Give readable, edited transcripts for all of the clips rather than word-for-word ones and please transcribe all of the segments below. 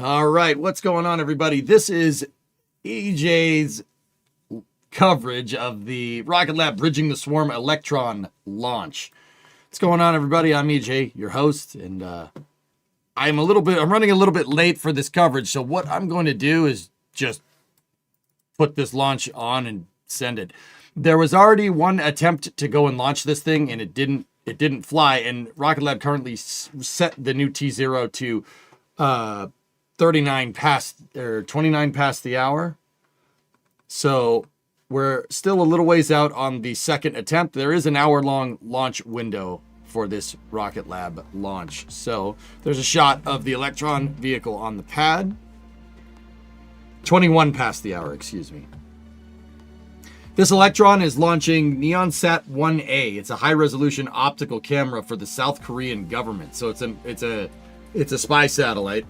All right, what's going on, everybody? This is EJ's coverage of the Rocket Lab Bridging the Swarm Electron launch. What's going on, everybody? I'm EJ, your host, and I'm running a little bit late for this coverage, so what I'm going to do is just put this launch on and send it. There was already one attempt to go and launch this thing, and it didn't fly, and Rocket Lab currently set the new T0 to 29 past or 29 past the hour. So we're still a little ways out on the second attempt. There is an hour-long launch window for this Rocket Lab launch. So there's a shot of the Electron vehicle on the pad. 21 past the hour, excuse me. This Electron is launching NeonSat 1A. It's a high-resolution optical camera for the South Korean government. So it's a spy satellite.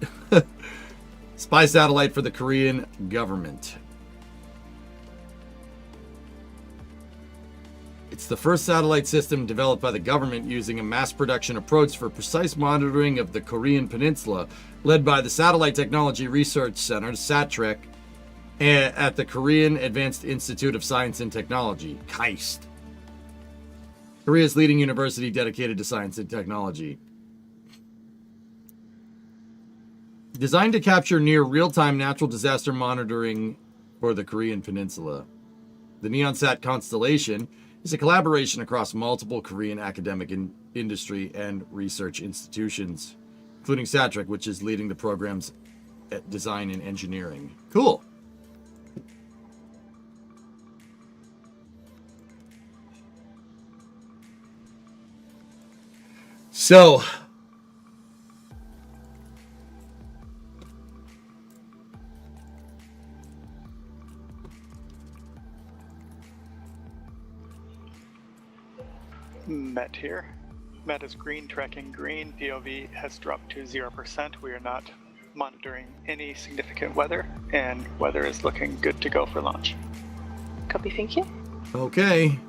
Spy satellite for the Korean government. It's the first satellite system developed by the government using a mass production approach for precise monitoring of the Korean peninsula, led by the Satellite Technology Research Center, SATREC, at the Korean Advanced Institute of Science and Technology, KAIST. Korea's leading university dedicated to science and technology. Designed to capture near real-time natural disaster monitoring for the Korean peninsula. The NeonSat constellation is a collaboration across multiple Korean academic industry and research institutions, including SATREC, which is leading the program's design and engineering. Cool. So, Met here. Met is green, tracking green. POV has dropped to 0%. We are not monitoring any significant weather, and weather is looking good to go for launch. Copy, thank you. okay.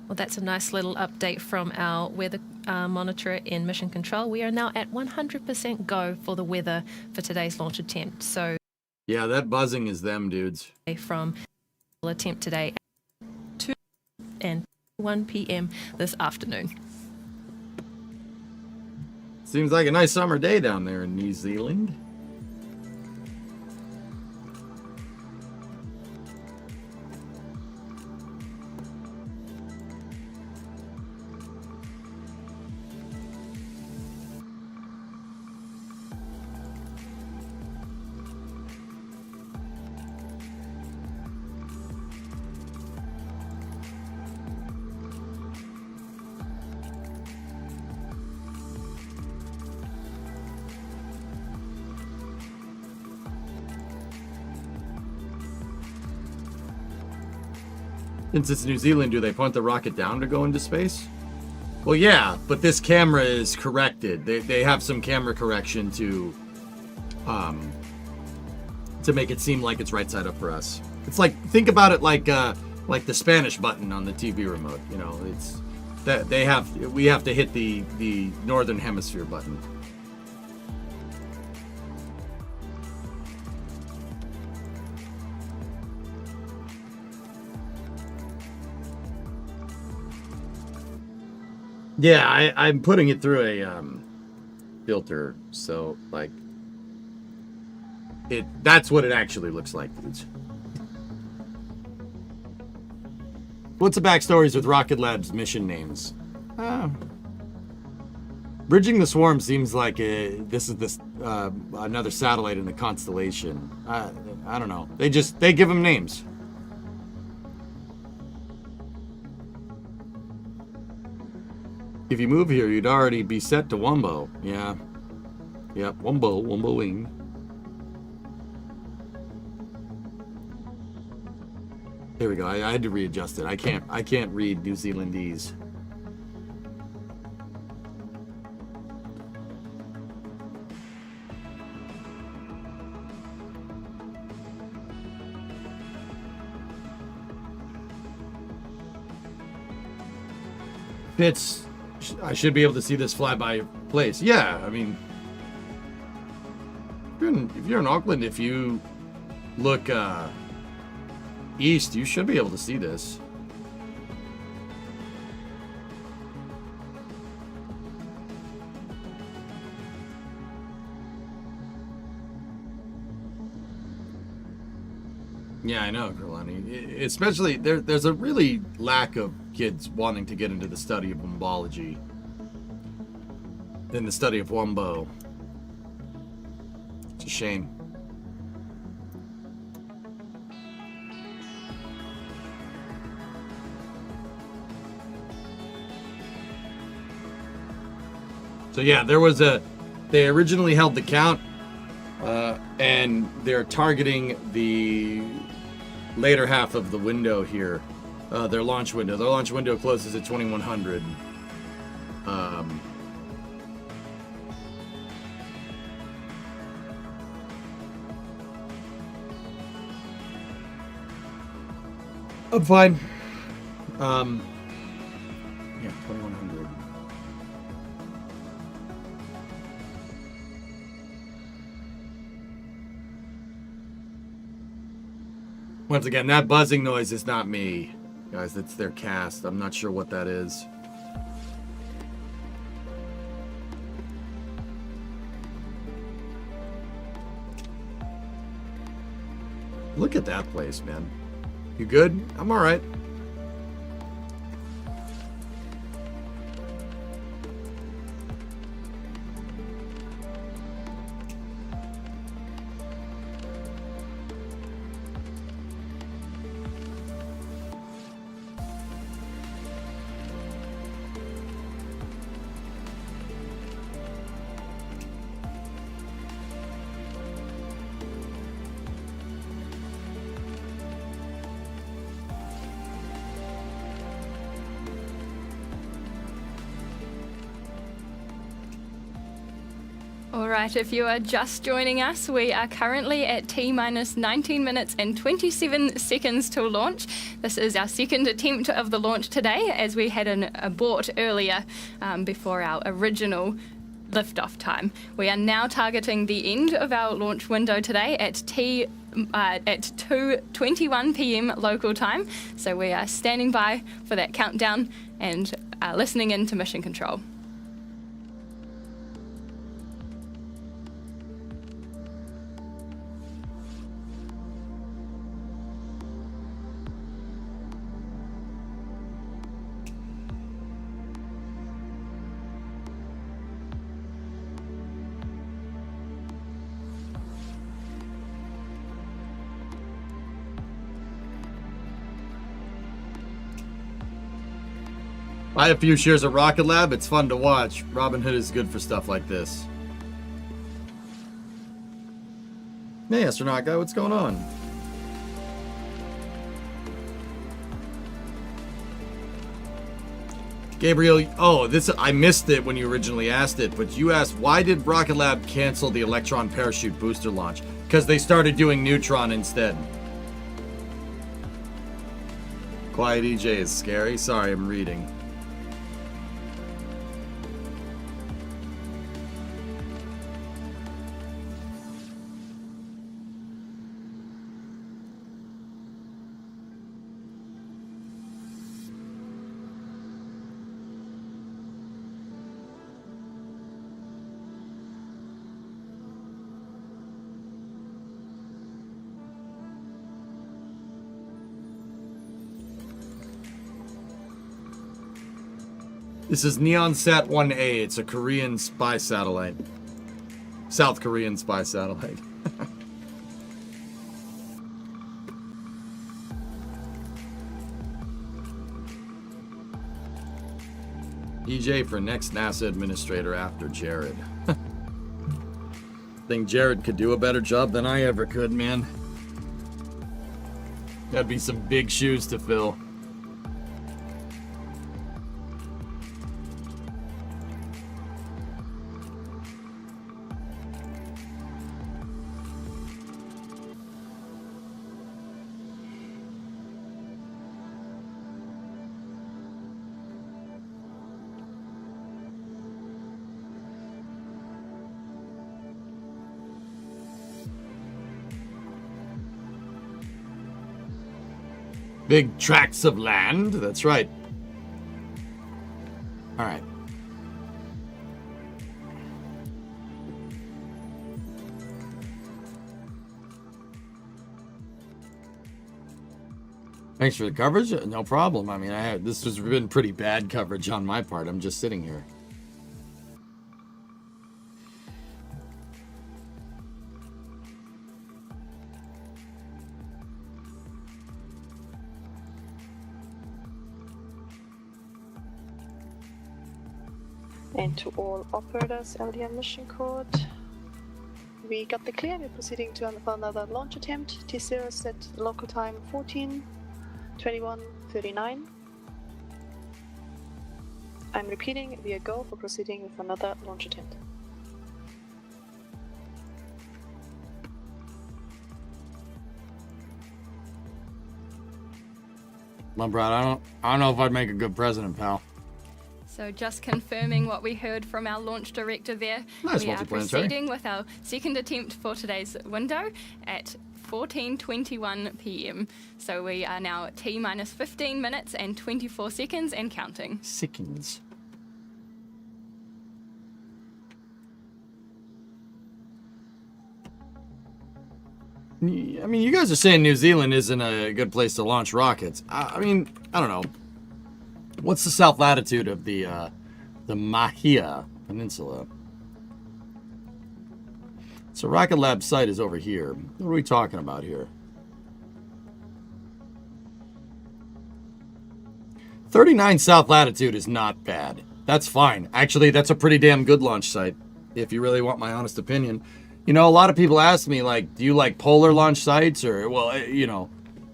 Well, that's a nice little update from our weather monitor in Mission Control. We are now at 100% go for the weather for today's launch attempt. So, Yeah, that buzzing is them, dudes. from attempt today at 2 and 1 p.m. this afternoon. Seems like a nice summer day down there in New Zealand. Since it's New Zealand, do they point the rocket down to go into space? Well, yeah, but this camera is corrected. They have some camera correction to make it seem like it's right side up for us. It's like, think about it like the Spanish button on the TV remote. You know, it's that we have to hit the northern hemisphere button. Yeah, I'm putting it through a filter, so like that's what it actually looks like. What's the backstories with Rocket Lab's mission names? Bridging the Swarm seems like this is another satellite in the constellation. I don't know. They give them names. If you move here, you'd already be set to Wumbo. Yeah. Yep, Wumbo-ing. There we go. I had to readjust it. I can't read New Zealandese. cockpits, I should be able to see this fly by place. Yeah, I mean, if you're in Auckland, if you look east, you should be able to see this. Yeah, I know, Kurlani. Especially, there's a really lack of kids wanting to get into the study of wombology than the study of wombo. It's a shame. So yeah, they originally held the count, and they're targeting the later half of the window here, their launch window. Their launch window closes at 2100. I'm fine. Yeah, 2100. Once again, that buzzing noise is not me, guys. It's their cast. I'm not sure what that is. Look at that place, man. You good? I'm all right. All right, if you are just joining us, we are currently at T-minus 19 minutes and 27 seconds till launch. This is our second attempt of the launch today, as we had an abort earlier before our original liftoff time. We are now targeting the end of our launch window today at 2:21 p.m. local time. So we are standing by for that countdown and listening in to mission control. I have a few shares of Rocket Lab. It's fun to watch. Robinhood is good for stuff like this. Hey, Astronaut Guy, what's going on? Gabriel, oh, I missed it when you originally asked it, but you asked, why did Rocket Lab cancel the Electron parachute booster launch? Because they started doing Neutron instead. Quiet EJ is scary. Sorry, I'm reading. This is NeonSat 1A. It's a Korean spy satellite. South Korean spy satellite. EJ for next NASA administrator after Jared. Think Jared could do a better job than I ever could, man. That'd be some big shoes to fill. Big tracts of land. That's right. All right. Thanks for the coverage. No problem. I mean, this has been pretty bad coverage on my part. I'm just sitting here. And to all operators, LDM mission code. We got the clear. We're proceeding to another launch attempt. T0 set local time 14:21:39. I'm repeating, we are go for proceeding with another launch attempt. Well, Brad, I don't know if I'd make a good president, pal. So just confirming what we heard from our launch director there. Nice we are multiplanetary. proceeding with our second attempt for today's window at 14:21 p.m. So we are now at T minus 15 minutes and 24 seconds and counting. Seconds. I mean, you guys are saying New Zealand isn't a good place to launch rockets. I mean, I don't know. What's the south latitude of the Mahia Peninsula? So Rocket Lab site is over here. What are we talking about here? 39 south latitude is not bad. That's fine. Actually, that's a pretty damn good launch site, if you really want my honest opinion. You know, a lot of people ask me, like, do you like polar launch sites? Or, well, you know,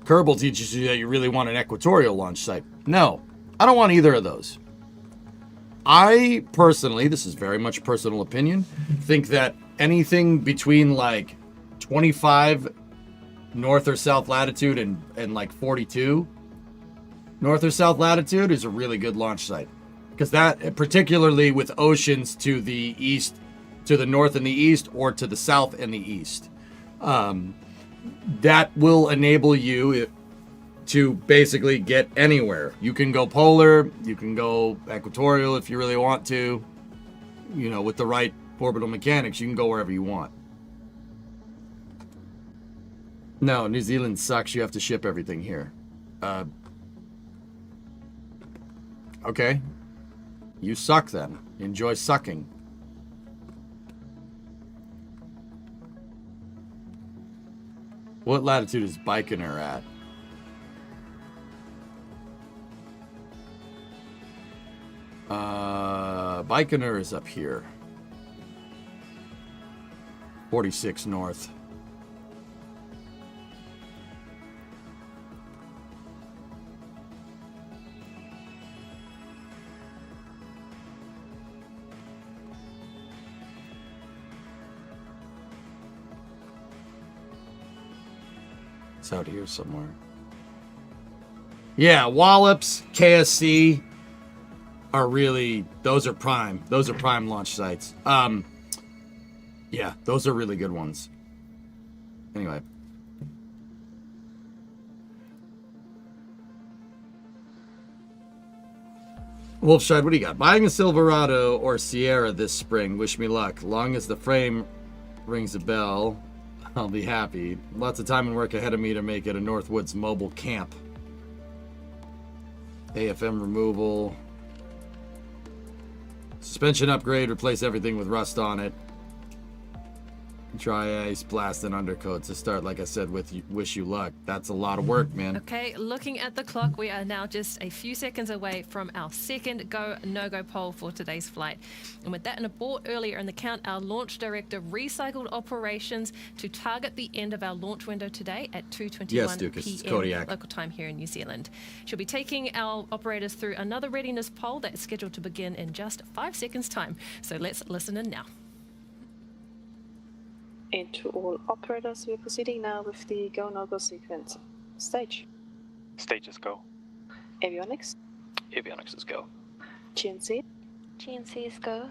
Kerbal teaches you that you really want an equatorial launch site. No, I don't want either of those. I personally, this is very much personal opinion, think that anything between like 25 north or south latitude and like 42 north or south latitude is a really good launch site. Because that, particularly with oceans to the east, to the north and the east, or to the south and the east, that will enable you to basically get anywhere. You can go polar, you can go equatorial if you really want to. You know, with the right orbital mechanics, you can go wherever you want. No, New Zealand sucks. You have to ship everything here. Okay. You suck then. Enjoy sucking. What latitude is Baikonur at? Baikonur is up here. 46 north. It's out here somewhere. Yeah, Wallops, KSC are really, those are prime. Those are prime launch sites. Yeah, those are really good ones. Anyway. Wolfshide, what do you got? Buying a Silverado or Sierra this spring. Wish me luck. Long as the frame rings a bell, I'll be happy. Lots of time and work ahead of me to make it a Northwoods mobile camp. AFM removal. Suspension upgrade, replace everything with rust on it. Dry ice, blast, and undercoat to start, like I said, with wish you luck. That's a lot of work, man. Okay, looking at the clock, we are now just a few seconds away from our second go, no-go poll for today's flight. And with that in abort earlier in the count, our launch director recycled operations to target the end of our launch window today at 2:21 Yes, Dukas, it's Kodiak. local time here in New Zealand. She'll be taking our operators through another readiness poll that's scheduled to begin in just 5 seconds' time. So let's listen in now. And to all operators, we're proceeding now with the go no-go sequence. Stage. Stages go. Avionics. Avionics is go. GNC. GNC is go.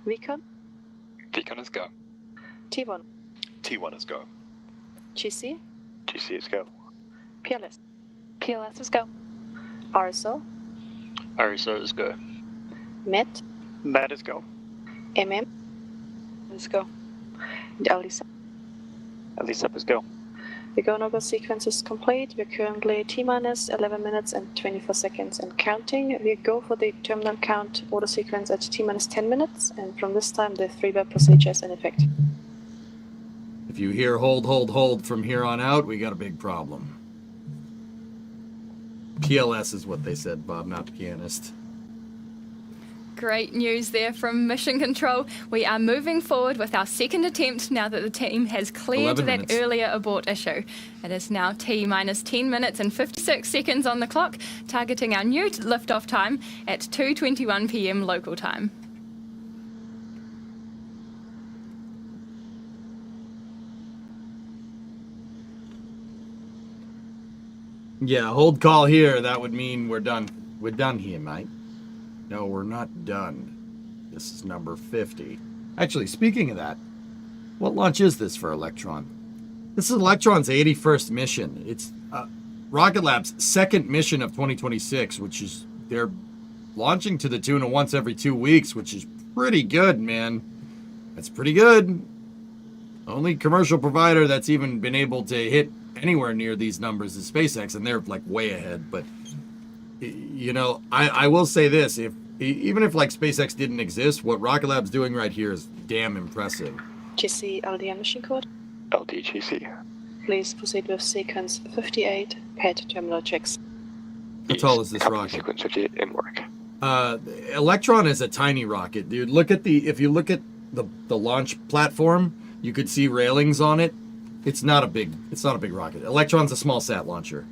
Recon. Recon is go. T1. T1 is go. GC. GC is go. PLS. PLS is go. RSO, RSO is go. MET, Met is go. MM, Let's go. and LDSAP. LDSAP is go. The go-no-go sequence is complete. We're currently T-minus 11 minutes and 24 seconds and counting. We go for the terminal count order sequence at T-minus 10 minutes, and from this time the 3-bar procedure is in effect. If you hear hold from here on out, we got a big problem. PLS is what they said, Bob, not pianist. Great news there from Mission Control. We are moving forward with our second attempt now that the team has cleared 11 that minutes. earlier abort issue. It is now T-minus 10 minutes and 56 seconds on the clock, targeting our new liftoff time at 2:21 p.m. local time. Yeah, hold call here. That would mean we're done. We're done here, mate. No, we're not done. This is number 50. Actually, speaking of that, what launch is this for Electron? This is Electron's 81st mission. It's Rocket Lab's second mission of 2026, which is they're launching to the tune of once every 2 weeks, which is pretty good, man. That's pretty good. Only commercial provider that's even been able to hit anywhere near these numbers is SpaceX, and they're like way ahead. But you know, I will say this: even if like SpaceX didn't exist, what Rocket Lab's doing right here is damn impressive. GC LDM mission code. LDGC. Please proceed with sequence 58 pad terminal checks. How tall is this Copy rocket? Sequence 58 in work. Electron is a tiny rocket, dude. If you look at the launch platform, you could see railings on it. It's not a big rocket. Electron's a small sat launcher.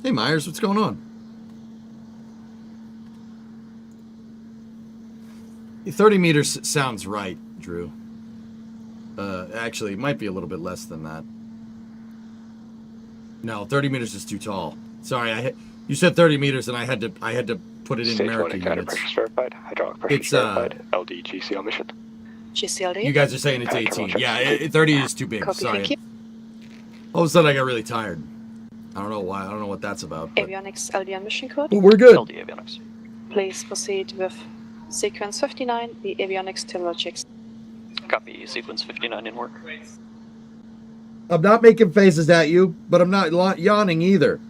Hey Myers, what's going on? 30 meters sounds right, Drew. Actually, it might be a little bit less than that. No, 30 meters is too tall. Sorry, you said 30 meters, and I had to put it in Stage 1 American encounter units. pressure verified. Hydraulic pressure It's, verified. LDGC on mission. GCLD. You guys are saying it's 18. Yeah, 30 is too big. Copy, Sorry. thank you. All of a sudden, I got really tired. I don't know why. I don't know what that's about. But Avionics LDM mission code. we're good. LD avionics. Please proceed with sequence 59, the avionics terminal checks. Copy sequence 59 in work. I'm not making faces at you, but I'm not yawning either.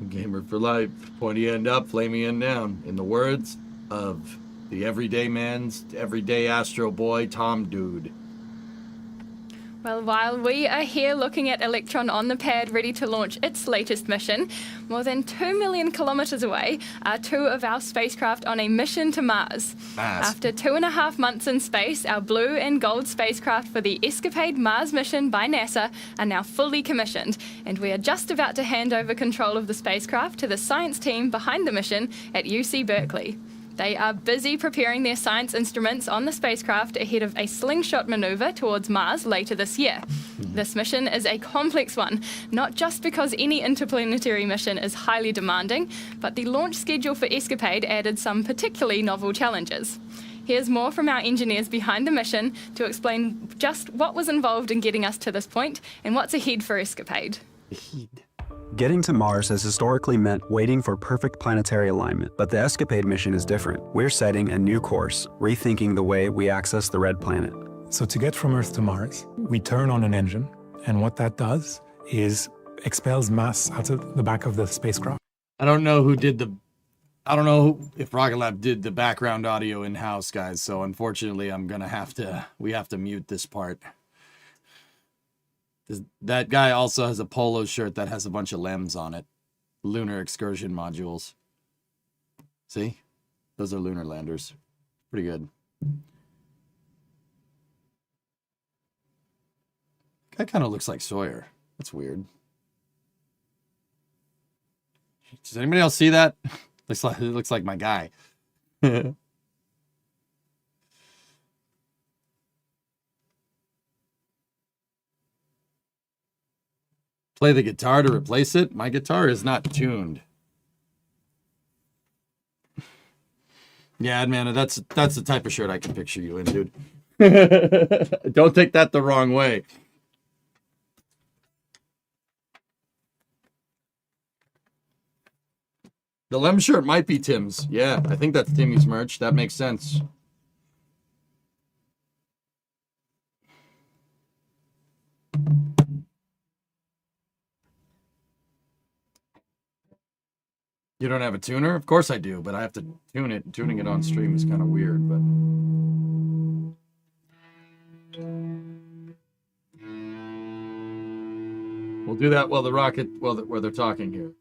Gamer for life, pointy end up, flaming end down. In the words of the everyday man's everyday Astro Boy, Tom Dude. Well, while we are here looking at Electron on the pad ready to launch its latest mission, more than 2 million kilometers away are two of our spacecraft on a mission to Mars. After 2.5 months in space, our blue and gold spacecraft for the Escapade Mars mission by NASA are now fully commissioned, and we are just about to hand over control of the spacecraft to the science team behind the mission at UC Berkeley. They are busy preparing their science instruments on the spacecraft ahead of a slingshot maneuver towards Mars later this year. This mission is a complex one, not just because any interplanetary mission is highly demanding, but the launch schedule for Escapade added some particularly novel challenges. Here's more from our engineers behind the mission to explain just what was involved in getting us to this point and what's ahead for Escapade. Getting to Mars has historically meant waiting for perfect planetary alignment, but the Escapade mission is different. We're setting a new course, rethinking the way we access the red planet. So to get from Earth to Mars, we turn on an engine, and what that does is expels mass out of the back of the spacecraft. I don't know if Rocket Lab did the background audio in-house, guys, so unfortunately we have to mute this part. That guy also has a polo shirt that has a bunch of LEMs on it. Lunar excursion modules. See? Those are lunar landers. Pretty good. Guy kind of looks like Sawyer. That's weird. Does anybody else see that? It looks like my guy. Play the guitar to replace it? My guitar is not tuned. Yeah, man, that's the type of shirt I can picture you in, dude. Don't take that the wrong way. The Lem shirt might be Tim's. Yeah, I think that's Timmy's merch. That makes sense. You don't have a tuner? Of course I do, but I have to tune it. Tuning it on stream is kind of weird, but... We'll do that while while they're talking here.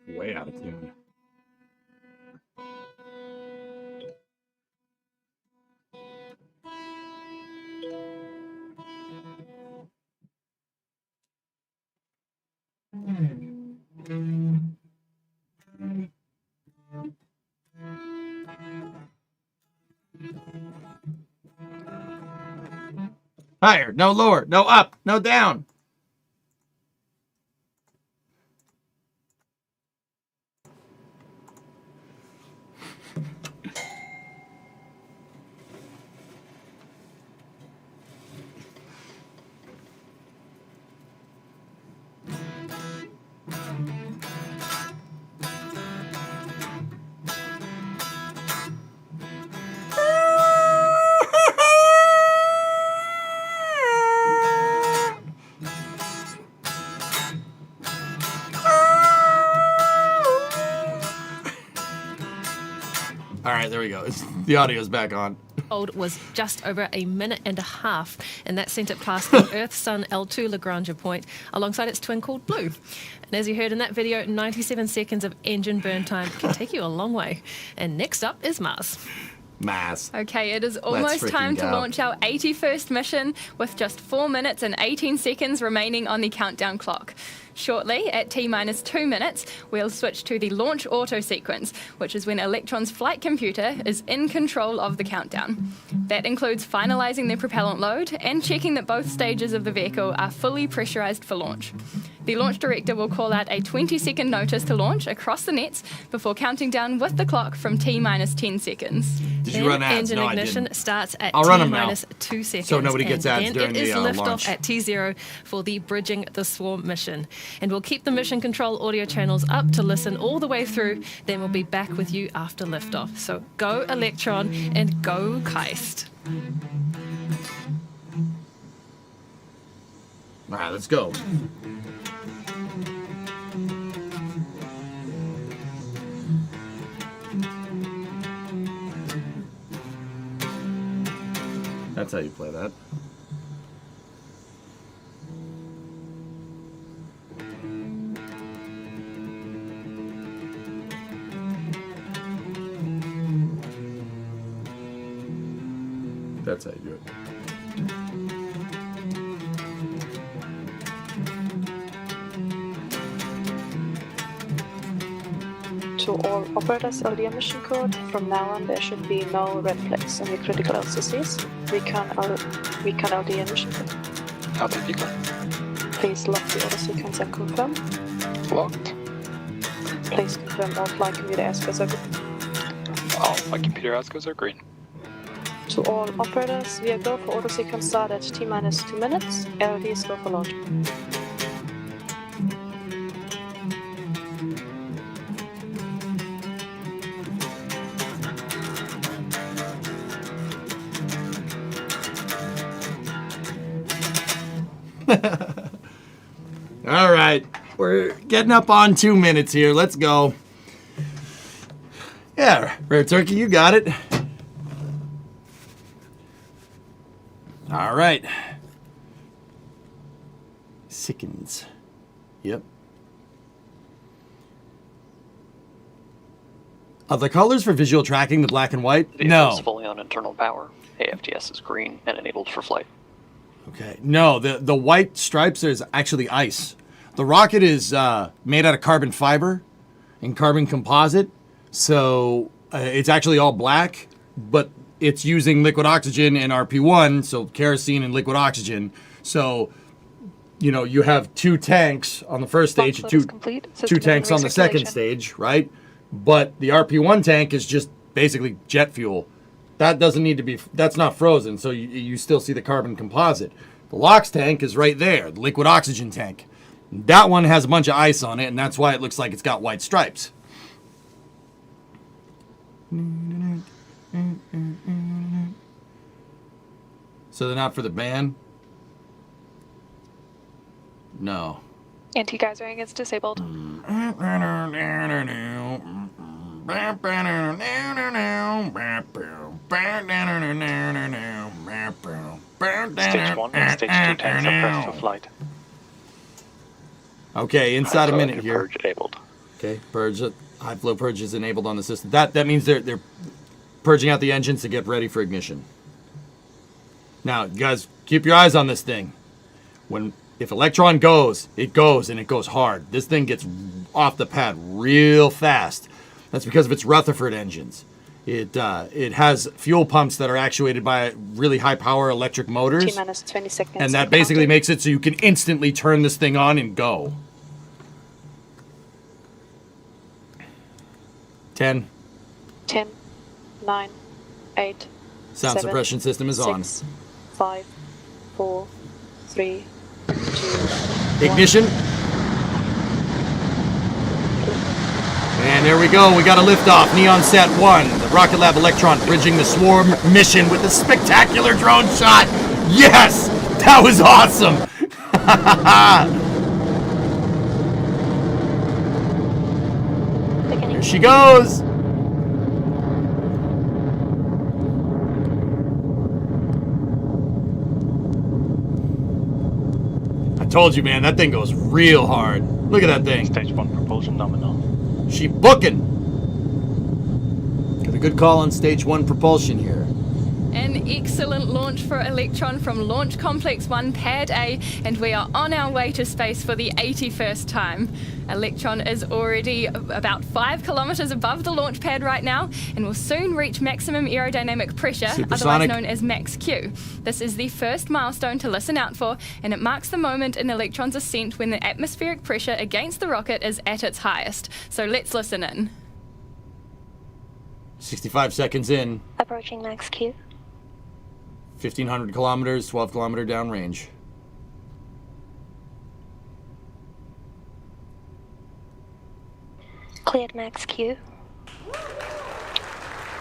Way out of tune. Higher, no lower, no up, no down. All right, there we go. The audio's back on. Was just over a minute and a half, and that sent it past the Earth-Sun L2 Lagrange point alongside its twin called Blue. And as you heard in that video, 97 seconds of engine burn time can take you a long way. And next up is Mars. Mars. Okay, it is almost time to launch our 81st mission with just 4 minutes and 18 seconds remaining on the countdown clock. Shortly, at T-minus 2 minutes, we'll switch to the launch auto sequence, which is when Electron's flight computer is in control of the countdown. That includes finalizing the propellant load and checking that both stages of the vehicle are fully pressurized for launch. The launch director will call out a 20-second notice to launch across the nets before counting down with the clock from T-minus 10 seconds. Did you run ads? Engine No, ignition I didn't. starts at I'll run them T-minus now, 2 seconds. so nobody gets ads and during it is the liftoff launch. at T0 for the Bridging the Swarm mission. And we'll keep the mission control audio channels up to listen all the way through. Then we'll be back with you after liftoff. So go Electron and go Keist. All right, let's go. That's how you play that. That's how you do it. To all operators LDM mission code, from now on there should be no red flags on your critical LCCs. Recon LDM mission code. Copy, Beacon. Please lock the auto sequence and confirm. Locked. Please confirm all flight computer aspects are good. All my computer outgoes are green. To all operators, we are go for auto sequence start at T-minus 2 minutes. LDs go for launch. All right, we're getting up on 2 minutes here. Let's go. Yeah, Rare Turkey, you got it. All right. Sickens. Yep. Are the colors for visual tracking the black and white? The No. vehicle's fully on internal power. AFTS is green and enabled for flight. Okay. No, the white stripes is actually ice. The rocket is made out of carbon fiber, in carbon composite. So it's actually all black, but it's using liquid oxygen and RP1, so kerosene and liquid oxygen. So, you know, you have 2 tanks on the first stage, Launch two load is complete. System tanks in on the second recirculation. stage, right? But the RP1 tank is just basically jet fuel. That doesn't need to be, that's not frozen, so you still see the carbon composite. The LOX tank is right there, the liquid oxygen tank. That one has a bunch of ice on it, and that's why it looks like it's got white stripes. So they're not for the band? No. Anti-geysering is disabled. Stage 1 and Stage 2 tanks are prepped for flight. Okay, inside a minute Your here. purge enabled. Okay, purge, high flow purge is enabled on the system. That means they're purging out the engines to get ready for ignition. Now, you guys, keep your eyes on this thing. If Electron goes, it goes, and it goes hard. This thing gets off the pad real fast. That's because of its Rutherford engines. It has fuel pumps that are actuated by really high power electric motors. T-minus 20 seconds. And that basically counting. makes it so you can instantly turn this thing on and go. 10. 10, 9, 8, Sound 7, suppression system is on. 6, 5, 4, 3, 2, Ignition. And there we go. We got a liftoff. Neon Sat 1. The Rocket Lab Electron bridging the swarm mission with a spectacular drone shot. Yes! That was awesome! There she goes! I told you, man, that thing goes real hard. Look at that thing. Stage 1 propulsion nominal. She booking. Got a good call on Stage 1 propulsion here. An excellent launch for Electron from Launch Complex 1 Pad A, and we are on our way to space for the 81st time. Electron is already about 5 kilometers above the launch pad right now, and will soon reach maximum aerodynamic pressure, Supersonic. otherwise known as max Q. This is the first milestone to listen out for, and it marks the moment in Electron's ascent when the atmospheric pressure against the rocket is at its highest. So let's listen in. 65 seconds in. Approaching max Q. 1,500 kilometers, 12 kilometer downrange. Cleared max Q.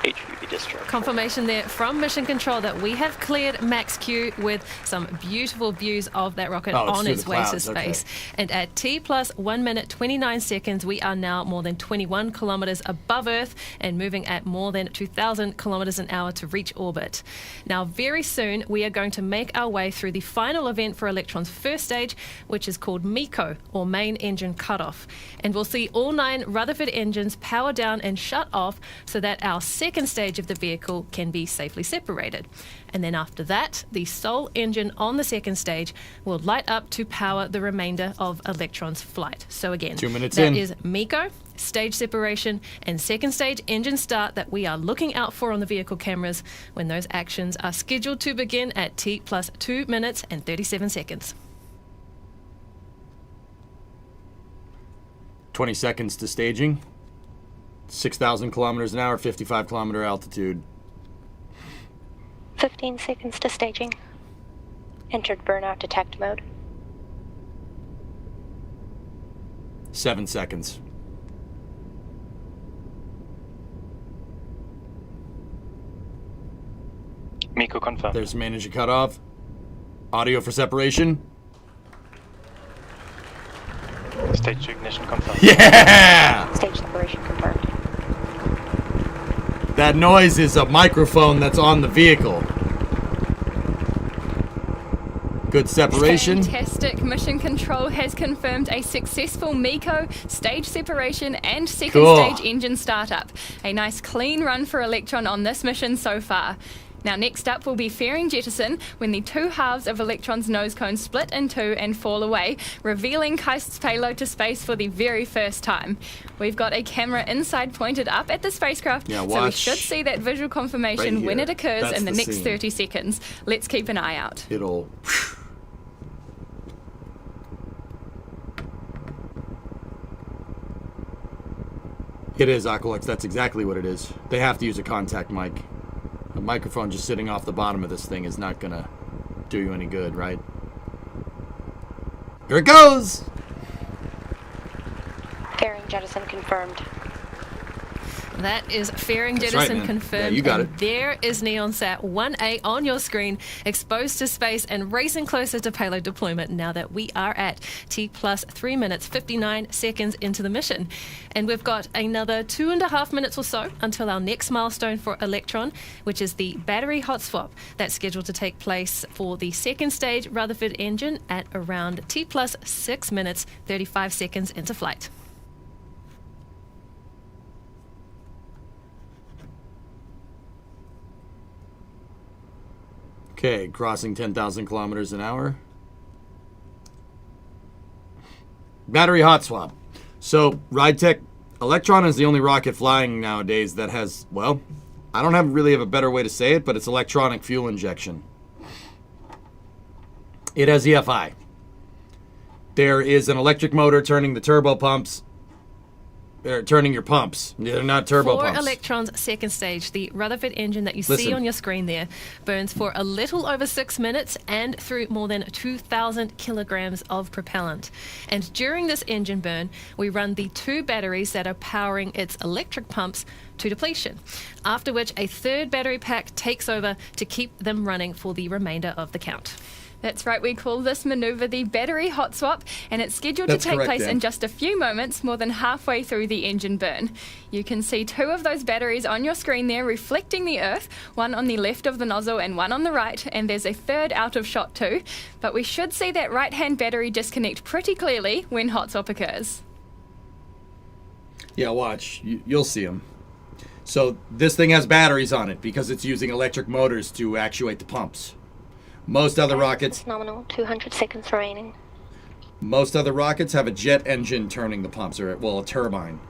HVB discharge. Confirmation there from Mission Control that we have cleared max Q with some beautiful views of that rocket Oh, it's on through its the way to clouds, okay. space. And at T plus 1 minute 29 seconds, we are now more than 21 kilometers above Earth and moving at more than 2,000 kilometers an hour to reach orbit. Now, very soon, we are going to make our way through the final event for Electron's first stage, which is called MECO, or Main Engine Cutoff. And we'll see all 9 Rutherford engines power down and shut off so that our second stage of the vehicle can be safely separated. And then after that, the sole engine on the second stage will light up to power the remainder of Electron's flight. So again, 2 minutes that in. is MECO, stage separation, and second stage engine start that we are looking out for on the vehicle cameras when those actions are scheduled to begin at T plus 2 minutes and 37 seconds. 20 seconds to staging. 6,000 kilometers an hour, 55 kilometer altitude. 15 seconds to staging. Entered burnout detect mode. 7 seconds. MECO confirmed. There's main engine cutoff. Audio for separation. Stage 2 ignition confirmed. Yeah! Stage separation confirmed. That noise is a microphone that's on the vehicle. Good separation. Fantastic. Mission Control has confirmed a successful MECO, stage separation, and second Cool. stage engine startup. A nice clean run for Electron on this mission so far. Now next up will be fairing jettison, when the two halves of Electron's nose cone split in two and fall away, revealing KAIST's payload to space for the very first time. We've got a camera inside pointed up at the spacecraft, so we should see that visual confirmation right when it here. occurs That's in the the next scene. 30 seconds. Let's keep an eye out. It'll... It is, Aqualex. That's exactly what it is. They have to use a contact mic. A microphone just sitting off the bottom of this thing is not going to do you any good, right? Here it goes! Fairing jettison confirmed. That is fairing That's jettison right, man. confirmed. Yeah, you got and it. There is NeonSat 1A on your screen, exposed to space and racing closer to payload deployment now that we are at T plus 3 minutes, 59 seconds into the mission. And we've got another 2.5 minutes or so until our next milestone for Electron, which is the battery hot swap. That's scheduled to take place for the second stage Rutherford engine at around T plus 6 minutes, 35 seconds into flight. Okay, crossing 10,000 kilometers an hour. Battery hot swap. So, RideTech, Electron is the only rocket flying nowadays that has, well, I don't really have a better way to say it, but it's electronic fuel injection. It has EFI. There is an electric motor turning the turbo pumps, turning your pumps. They're not turbo For pumps. Electron's second stage, the Rutherford engine that you see Listen. on your screen there burns for a little over 6 minutes and through more than 2,000 kilograms of propellant. And during this engine burn, we run the two batteries that are powering its electric pumps to depletion, after which a third battery pack takes over to keep them running for the remainder of the count. That's right, we call this maneuver the battery hot swap, and it's scheduled That's to take correct, place Dan. in just a few moments, more than halfway through the engine burn. You can see two of those batteries on your screen there reflecting the Earth, one on the left of the nozzle and one on the right, and there's a third out of shot too. But we should see that right-hand battery disconnect pretty clearly when hot swap occurs. Yeah, watch. You'll see them. So this thing has batteries on it because it's using electric motors to actuate the pumps. Most other rockets, Nominal 200 seconds remaining. most other rockets have a jet engine turning the pumps, or well, a turbine,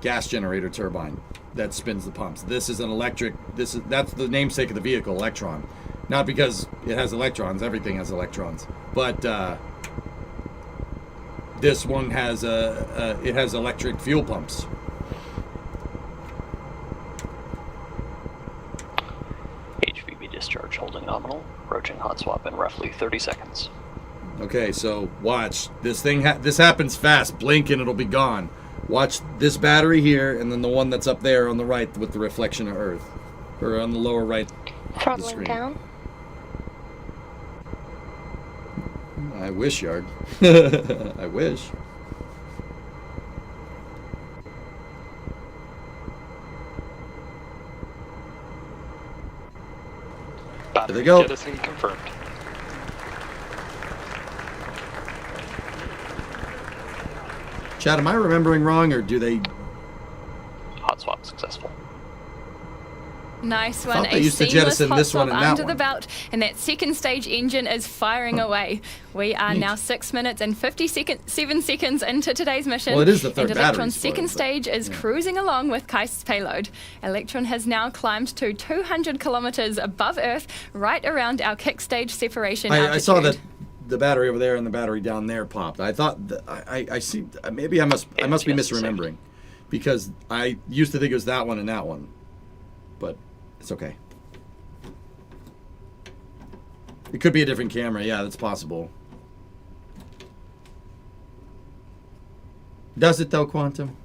gas generator turbine that spins the pumps. This is an electric. That's the namesake of the vehicle, Electron. Not because it has electrons. Everything has electrons, but this one has it has electric fuel pumps. HVB discharge holding nominal. Approaching hot swap in roughly 30 seconds. Okay, so watch. This thing this happens fast. Blink and it'll be gone. Watch this battery here, and then the one that's up there on the right with the reflection of Earth. Or on the lower right of the Throttling screen. down. I wish, Yard. I wish. Battery go. jettison confirmed. Chad, am I remembering wrong, or do they... Hot swap successful. Nice thought one. they A used to seamless jettison hot this one swap and that under the one. belt, and that second stage engine is firing away. We are now 6 minutes and 7 seconds into today's mission. Well, it is the third and battery Electron's spoiled, second but, stage is cruising along with KAIST's payload. Electron has now climbed to 200 kilometers above Earth, right around our kick stage separation altitude. I saw that the battery over there and the battery down there popped. I thought I see. Maybe I must be Yes, misremembering, because I used to think it was that one and that one, but it's okay. It could be a different camera. Yeah, that's possible. Does it though, Quantum?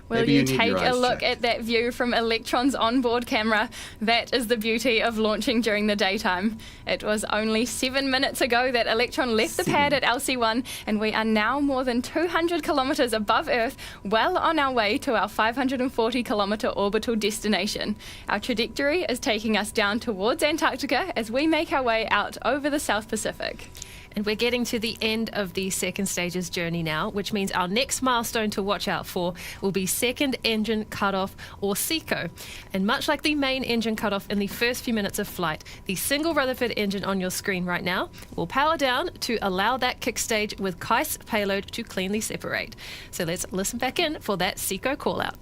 Will Maybe you you need take your a eyes look checked. at that view from Electron's onboard camera? That is the beauty of launching during the daytime. It was only 7 minutes ago that Electron left the pad at LC1, and we are now more than 200 kilometers above Earth, well on our way to our 540 kilometer orbital destination. Our trajectory is taking us down towards Antarctica as we make our way out over the South Pacific. And we're getting to the end of the second stage's journey now, which means our next milestone to watch out for will be second engine cutoff, or SECO. And much like the main engine cutoff in the first few minutes of flight, the single Rutherford engine on your screen right now will power down to allow that kick stage with KAIST's payload to cleanly separate. So let's listen back in for that SECO call out.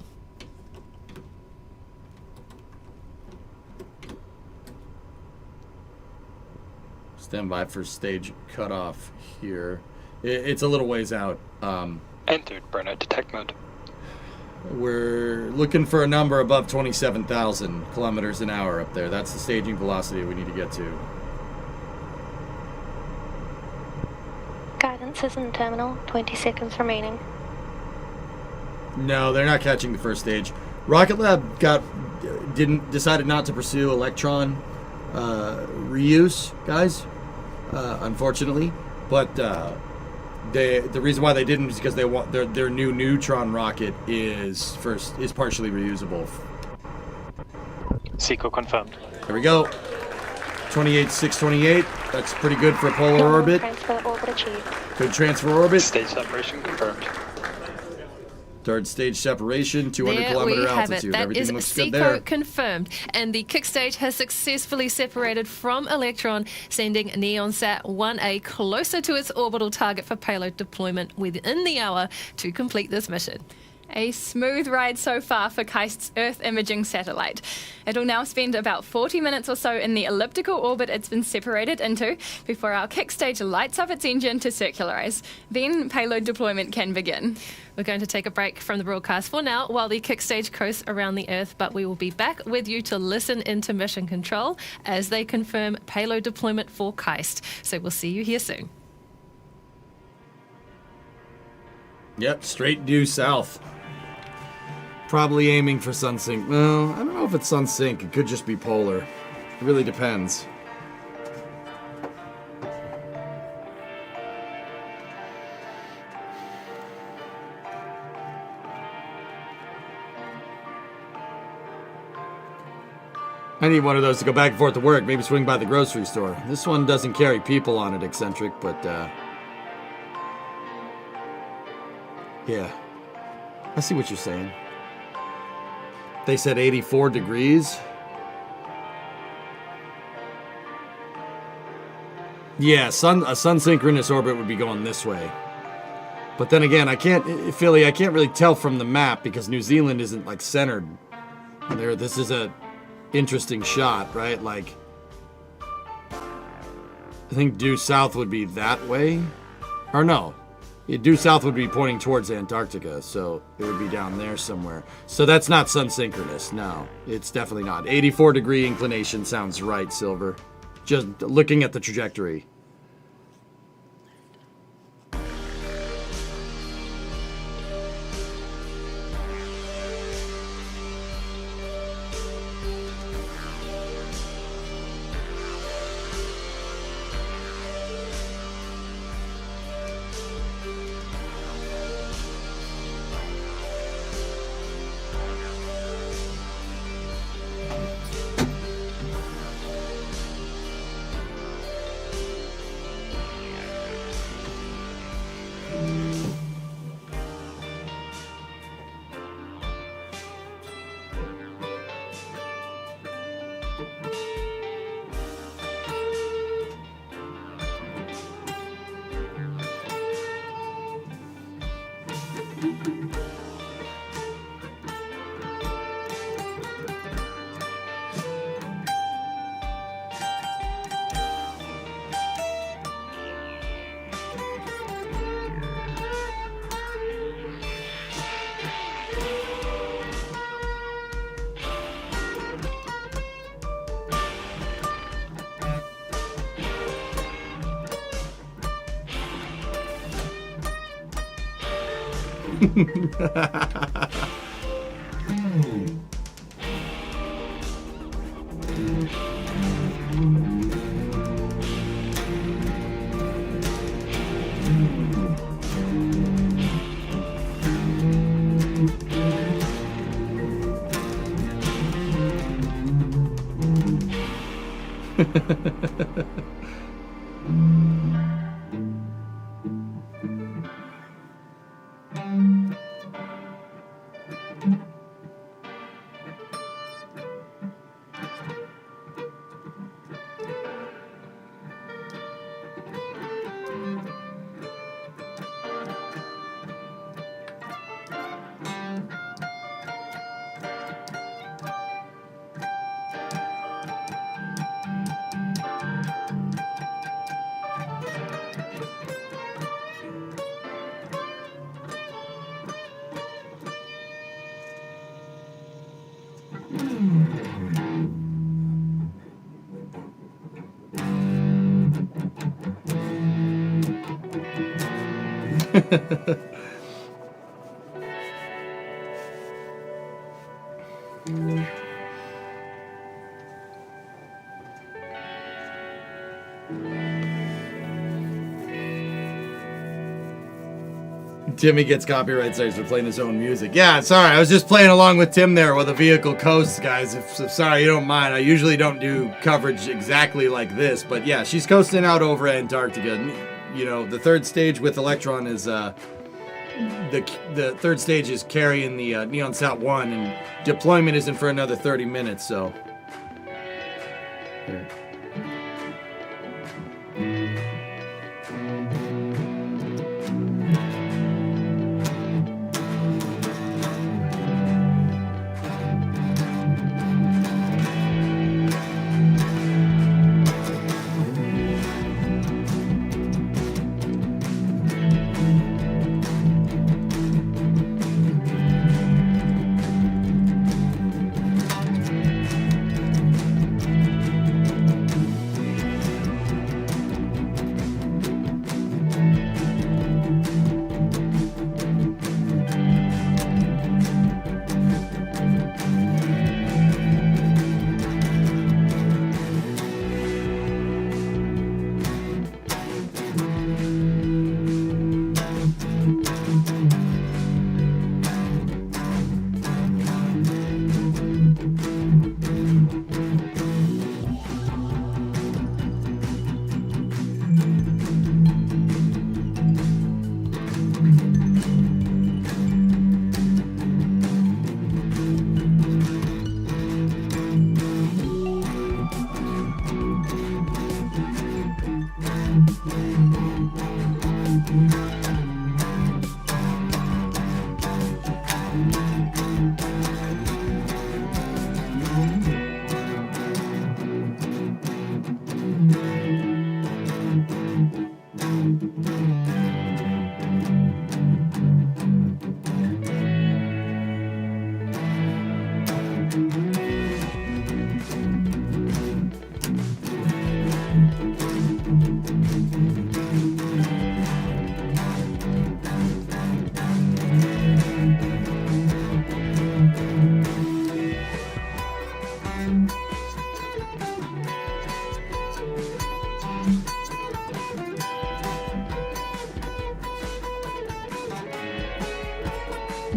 Stand by for stage cutoff here. It's a little ways out. Entered burnout detect mode. We're looking for a number above 27,000 kilometers an hour up there. That's the staging velocity we need to get to. Guidance is in terminal. 20 seconds remaining. No, they're not catching the first stage. Rocket Lab decided not to pursue Electron reuse, guys. Unfortunately, but the reason why they didn't is because they want their new neutron rocket is partially reusable. SECO confirmed. There we go. 28,628. That's pretty good for a polar orbit. Transfer orbit achieved. Good transfer orbit. Stage separation confirmed. Third stage separation, 200 There kilometer we have altitude. it. That Everything is looks good SECO there. confirmed. And the kick stage has successfully separated from Electron, sending NeonSat 1A closer to its orbital target for payload deployment within the hour to complete this mission. A smooth ride so far for KAIST's Earth imaging satellite. It'll now spend about 40 minutes or so in the elliptical orbit it's been separated into before our kick stage lights up its engine to circularize. Then payload deployment can begin. We're going to take a break from the broadcast for now while the kick stage coasts around the Earth, but we will be back with you to listen into mission control as they confirm payload deployment for KAIST. So we'll see you here soon. Yep, straight due south. Probably aiming for sunsync. Well, I don't know if it's sunsync. It could just be polar. It really depends. I need one of those to go back and forth to work. Maybe swing by the grocery store. This one doesn't carry people on it, eccentric, but yeah. I see what you're saying. They said 84 degrees. Yeah, a sun synchronous orbit would be going this way. But then again, I can't really tell from the map because New Zealand isn't like centered. There, this is a interesting shot, right? Like, I think due south would be that way, or no? Due south would be pointing towards Antarctica, so it would be down there somewhere. So that's not sun synchronous. No, it's definitely not. 84 degree inclination sounds right, Silver. Just looking at the trajectory. Timmy gets copyright strikes for playing his own music. Yeah, sorry, I was just playing along with Tim there while the vehicle coasts, guys. If sorry, you don't mind. I usually don't do coverage exactly like this, but yeah, she's coasting out over Antarctica. You know, the third stage with Electron is the third stage is carrying the Neon Sat 1, and deployment isn't for another 30 minutes. So. Here.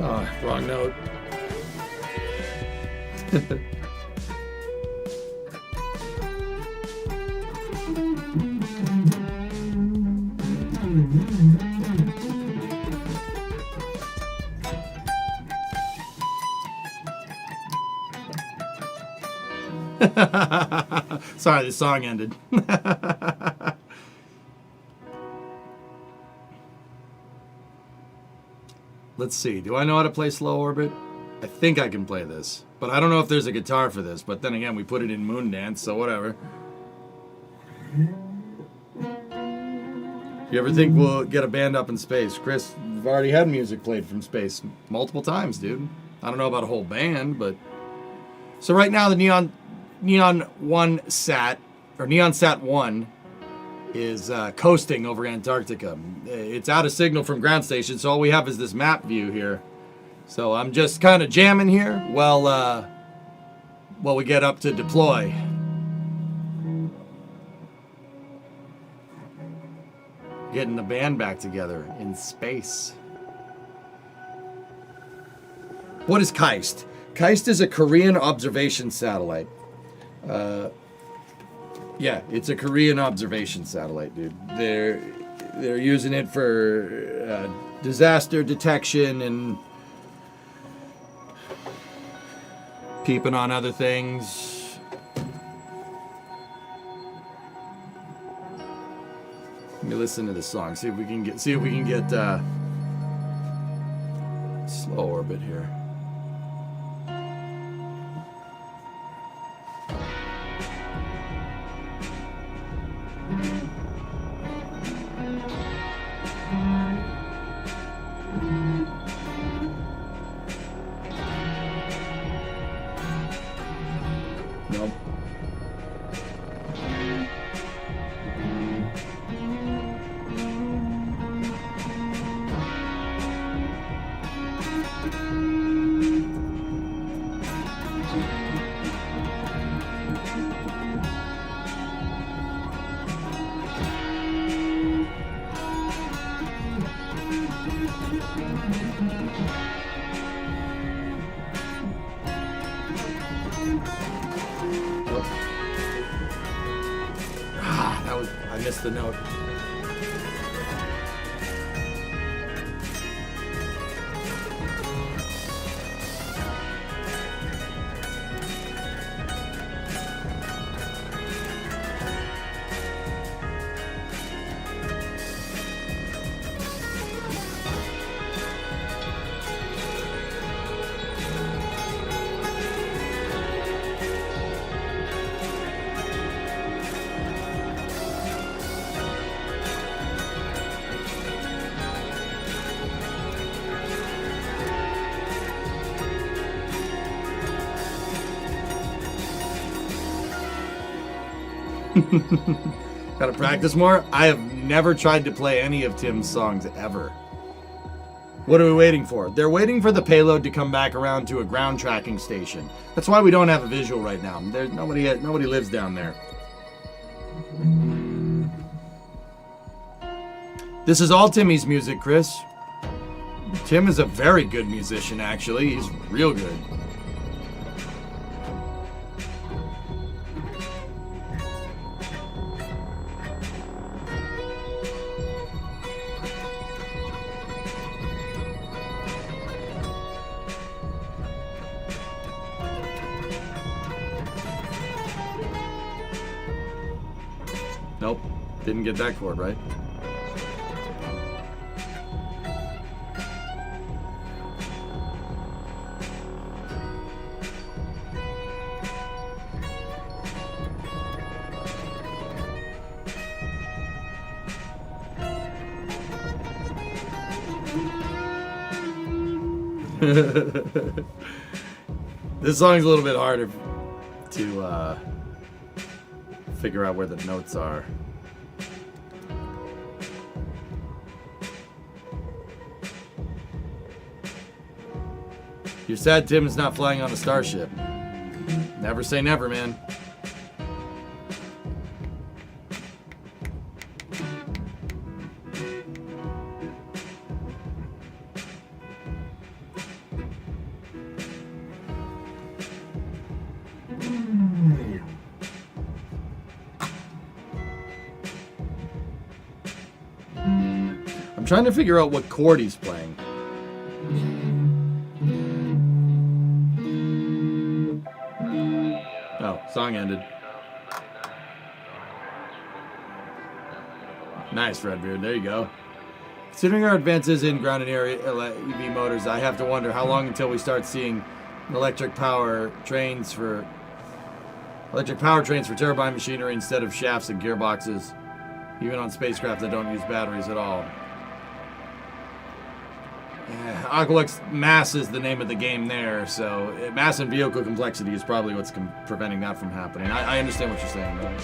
Oh, wrong note. Sorry, the song ended. Let's see. Do I know how to play Slow Orbit? I think I can play this. But I don't know if there's a guitar for this. But then again, we put it in Moondance, so whatever. You ever think we'll get a band up in space? Chris, we've already had music played from space multiple times, dude. I don't know about a whole band, but... So right now, the Neon 1 Sat, or Neon Sat 1, is coasting over Antarctica. It's out of signal from ground station, so all we have is this map view here. So I'm just kind of jamming here while we get up to deploy. Getting the band back together in space. What is KAIST? KAIST is a Korean observation satellite. Yeah, it's a Korean observation satellite, dude. They're using it for disaster detection and peeping on other things. Let me listen to this song. See if we can get Slow Orbit here. the note. Gotta practice more? I have never tried to play any of Tim's songs ever. What are we waiting for? They're waiting for the payload to come back around to a ground tracking station. That's why we don't have a visual right now. There's nobody lives down there. This is all Timmy's music, Chris. Tim is a very good musician, actually. He's real good. Nope, didn't get that chord right. This song's a little bit harder to figure out where the notes are. You're sad Tim is not flying on a starship. Never say never, man. I'm trying to figure out what chord he's playing. Oh, song ended. Nice, Redbeard. There you go. Considering our advances in ground and air EV motors, I have to wonder how long until we start seeing electric powertrains for turbine machinery instead of shafts and gearboxes, even on spacecraft that don't use batteries at all. Aqualux mass is the name of the game there, so mass and vehicle complexity is probably what's preventing that from happening. I understand what you're saying, though.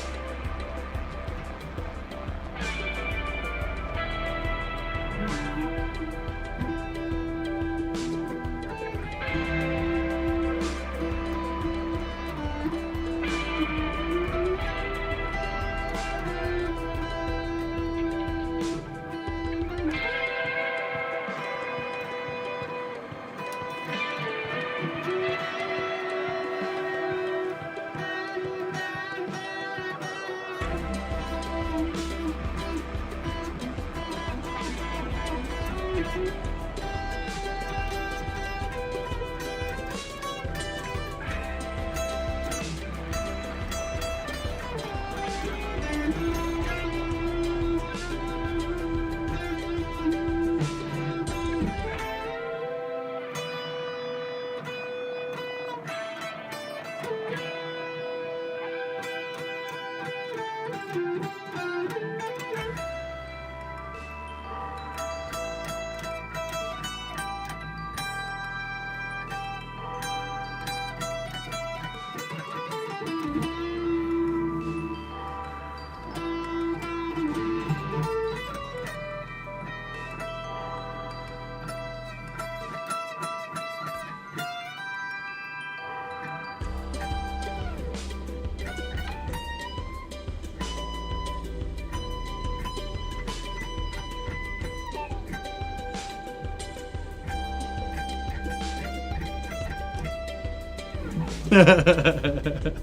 That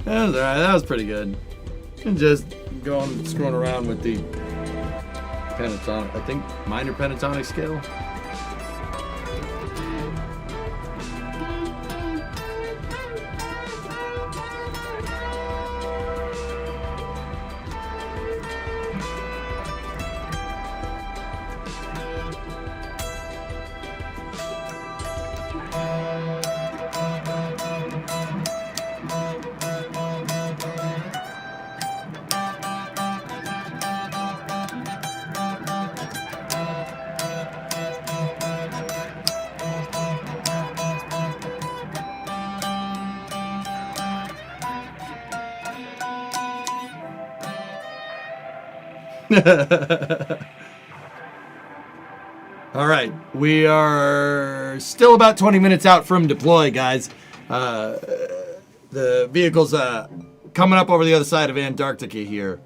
was alright. That was pretty good. And just screwing around with the pentatonic, I think minor pentatonic scale. All right, we are still about 20 minutes out from deploy, guys. The vehicle's coming up over the other side of Antarctica here.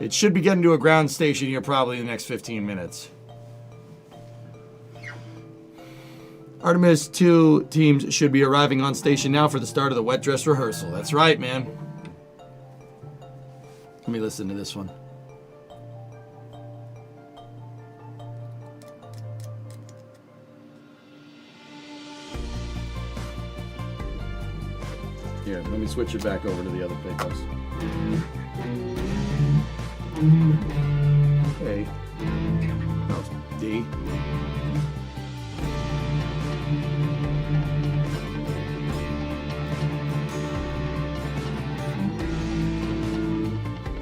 It should be getting to a ground station here probably in the next 15 minutes. Artemis 2 teams should be arriving on station now for the start of the wet dress rehearsal. That's right, man. Let me listen to this one. Here, let me switch it back over to the other pickups. Okay. That was D.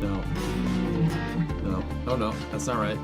No. No. Oh no, that's not right.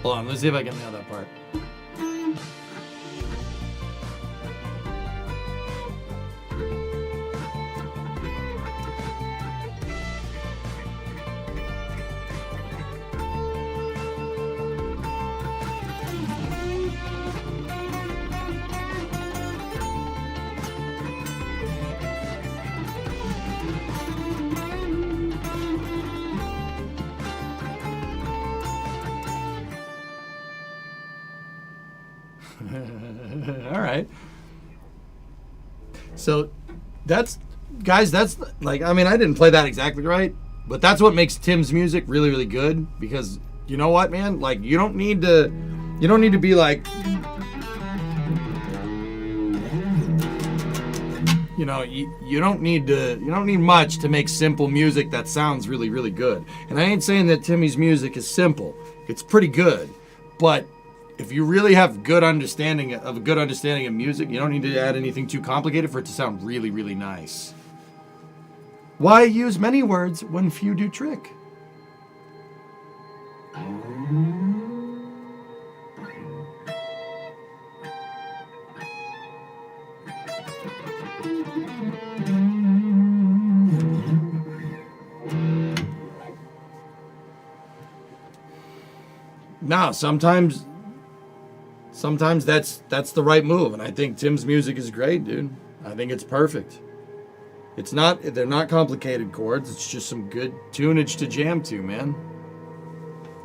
Hold on, let's see if I can nail that part. All right. So that's, guys, that's like, I mean, I didn't play that exactly right, but that's what makes Tim's music really, really good, because you know what, man? Like, you don't need to be like, you know, you don't need much to make simple music that sounds really, really good. And I ain't saying that Timmy's music is simple. It's pretty good, but if you really have a good understanding of music, you don't need to add anything too complicated for it to sound really, really nice. Why use many words when few do trick? Now, sometimes that's the right move, and I think Tim's music is great, dude. I think it's perfect. They're not complicated chords, it's just some good tunage to jam to, man.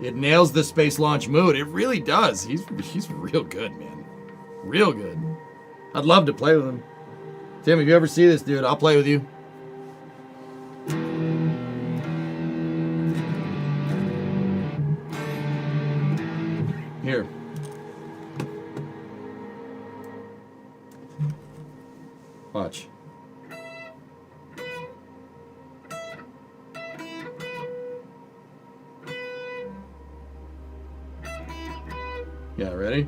It nails the space launch mood. It really does. He's real good, man. Real good. I'd love to play with him. Tim, if you ever see this, dude, I'll play with you. Here. Watch. Yeah, ready?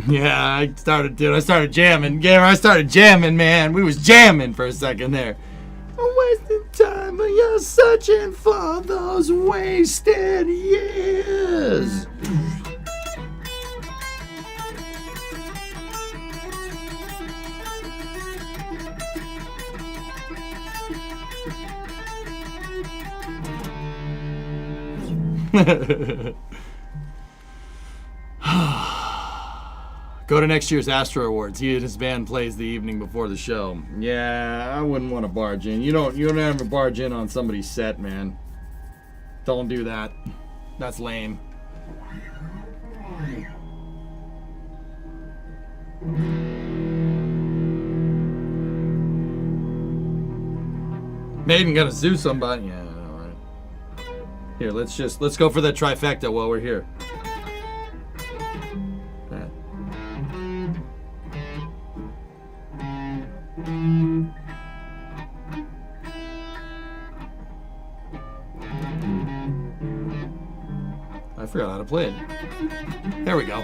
Yeah, I started jamming. Yeah, I started jamming, man. We was jamming for a second there. I'm wasting time, but you're searching for those wasted years. Go to next year's Astro Awards. He and his band plays the evening before the show. Yeah, I wouldn't want to barge in. You don't ever barge in on somebody's set, man. Don't do that. That's lame. Maiden gonna sue somebody. Yeah, all right. Here, let's go for the trifecta while we're here. I forgot how to play it. There we go.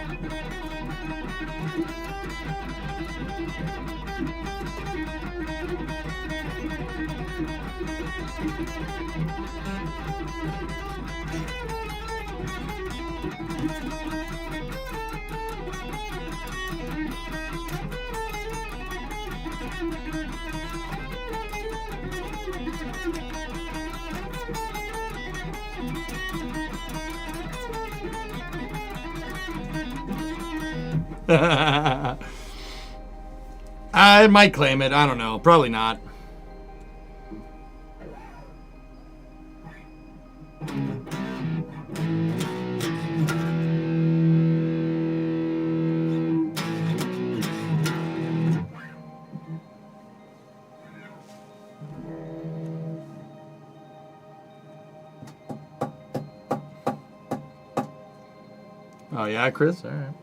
I might claim it. I don't know. Probably not. Oh, yeah, Chris? All right.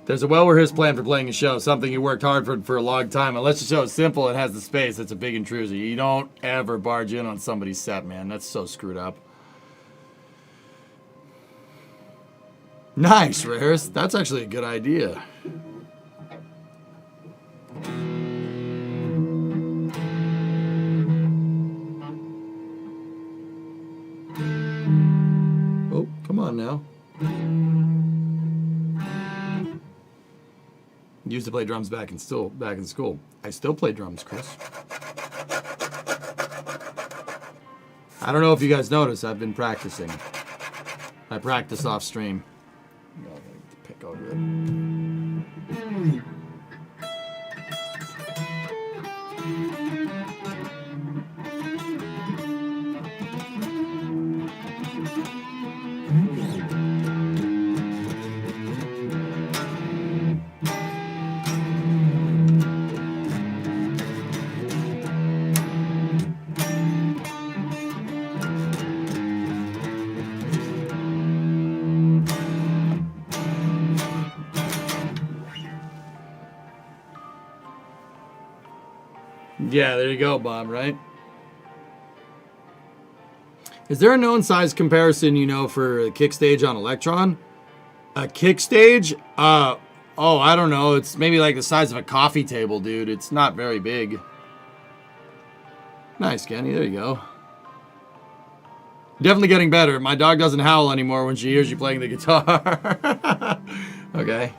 There's a well-rehearsed plan for playing a show, something you worked hard for a long time. Unless the show is simple and has the space, it's a big intrusion. You don't ever barge in on somebody's set, man. That's so screwed up. Nice, rehearse. That's actually a good idea. Oh, come on now. Used to play drums back in school. I still play drums, Chris. I don't know if you guys noticed, I've been practicing. I practice off stream. Pick over it. Yeah, there you go, Bob, right? Is there a known size comparison, you know, for a kick stage on Electron? A kick stage? Oh, I don't know. It's maybe like the size of a coffee table, dude. It's not very big. Nice, Kenny. There you go. Definitely getting better. My dog doesn't howl anymore when she hears you playing the guitar. Okay.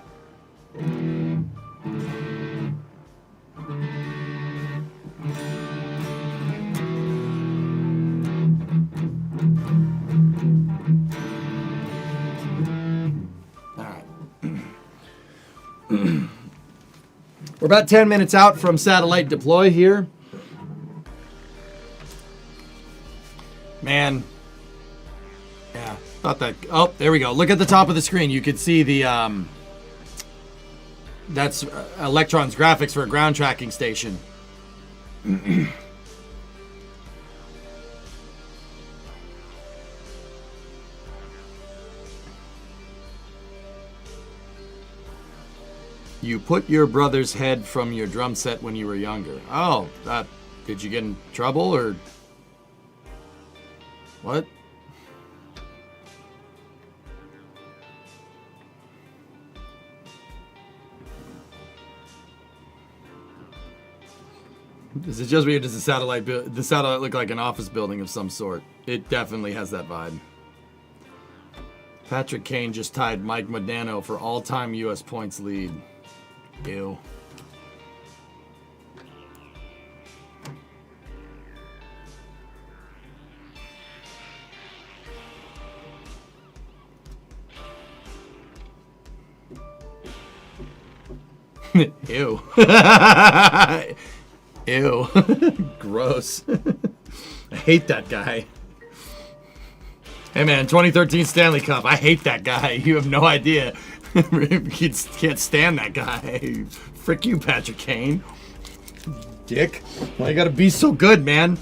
We're about 10 minutes out from satellite deploy here. Man. Yeah, thought that. Oh, there we go. Look at the top of the screen. You could see the that's Electron's graphics for a ground tracking station. You put your brother's head from your drum set when you were younger. Oh, did you get in trouble or what? Is it just weird? Does the satellite look like an office building of some sort? It definitely has that vibe. Patrick Kane just tied Mike Modano for all-time U.S. points lead. Ew. Ew. Ew. Gross. I hate that guy. Hey man, 2013 Stanley Cup. I hate that guy. You have no idea. You can't stand that guy. Frick you, Patrick Kane. Dick. Why you gotta be so good, man?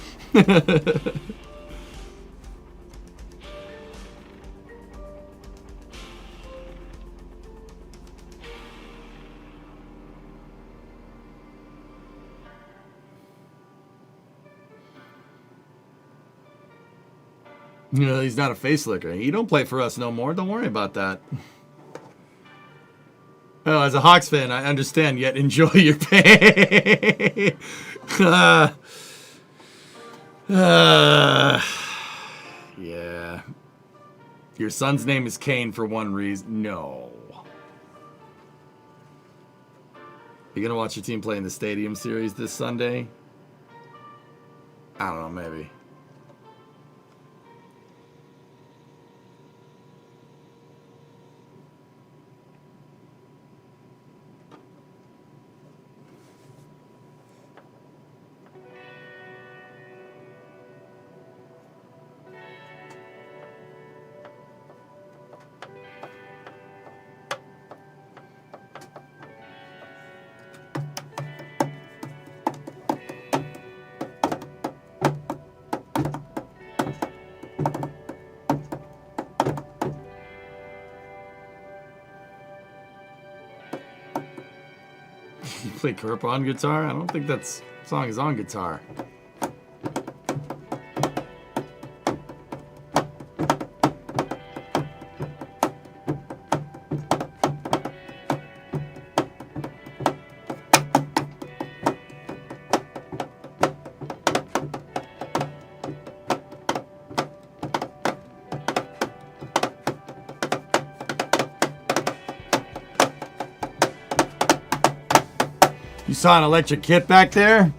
You know, he's not a face licker. He don't play for us no more. Don't worry about that. Oh, as a Hawks fan, I understand, yet enjoy your pain. Yeah. Your son's name is Kane for one reason. No. You gonna watch your team play in the Stadium Series this Sunday? I don't know, maybe. Play Kerp on guitar? I don't think that song is on guitar. You saw an electric kit back there?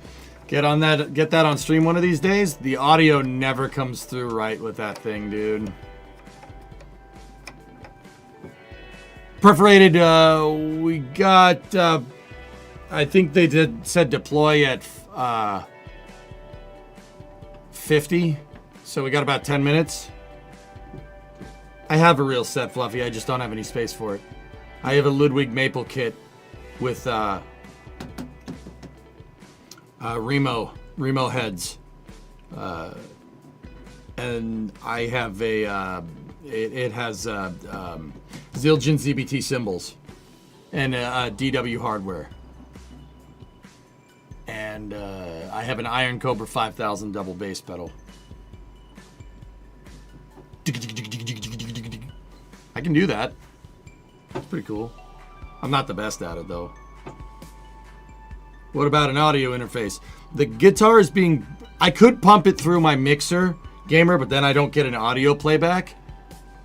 Get that on stream one of these days. The audio never comes through right with that thing, dude. Perforated, we got, I think they said deploy at 50. So we got about 10 minutes. I have a real set, Fluffy. I just don't have any space for it. I have a Ludwig Maple kit with, Remo heads, and I have a it has Zildjian ZBT cymbals and DW hardware, and and I have an Iron Cobra 5000 double bass pedal. I can do that. It's pretty cool. I'm not the best at it though. What about an audio interface? The guitar is being... I could pump it through my mixer, Gamer, but then I don't get an audio playback.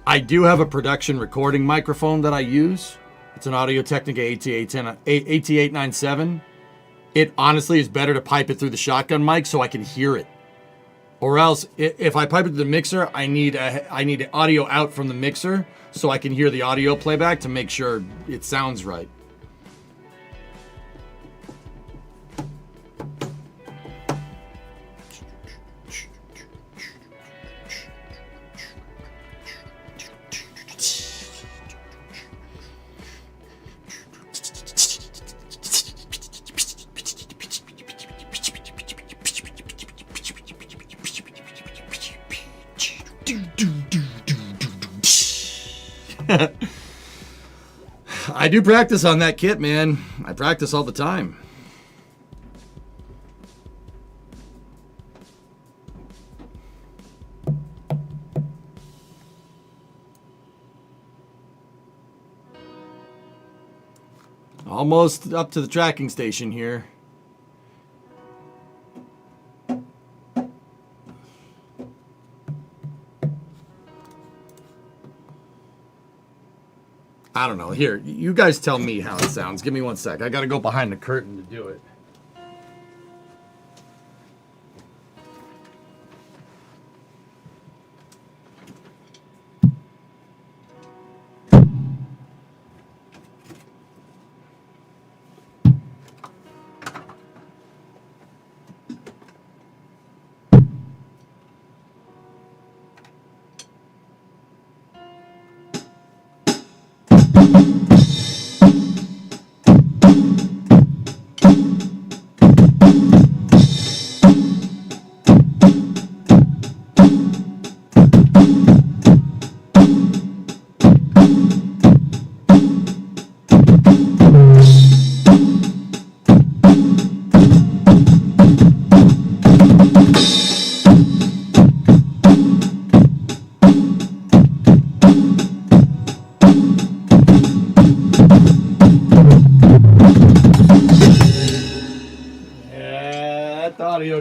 I do have a production recording microphone that I use. It's an Audio-Technica AT897. It honestly is better to pipe it through the shotgun mic so I can hear it. Or else, if I pipe it to the mixer, I need audio out from the mixer so I can hear the audio playback to make sure it sounds right. I do practice on that kit, man. I practice all the time. Almost up to the tracking station here. I don't know. Here, you guys tell me how it sounds. Give me 1 sec. I gotta go behind the curtain to do it.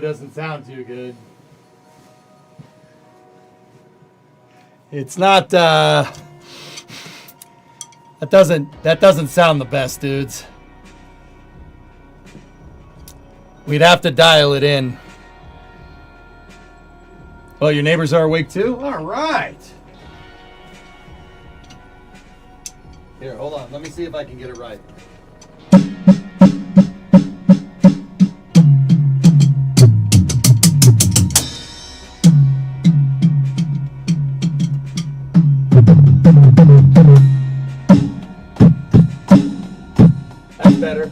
Doesn't sound too good. It's not that doesn't sound the best, dudes. We'd have to dial it in. Oh, your neighbors are awake too? All right. Here, hold on. Let me see if I can get it right. That's better.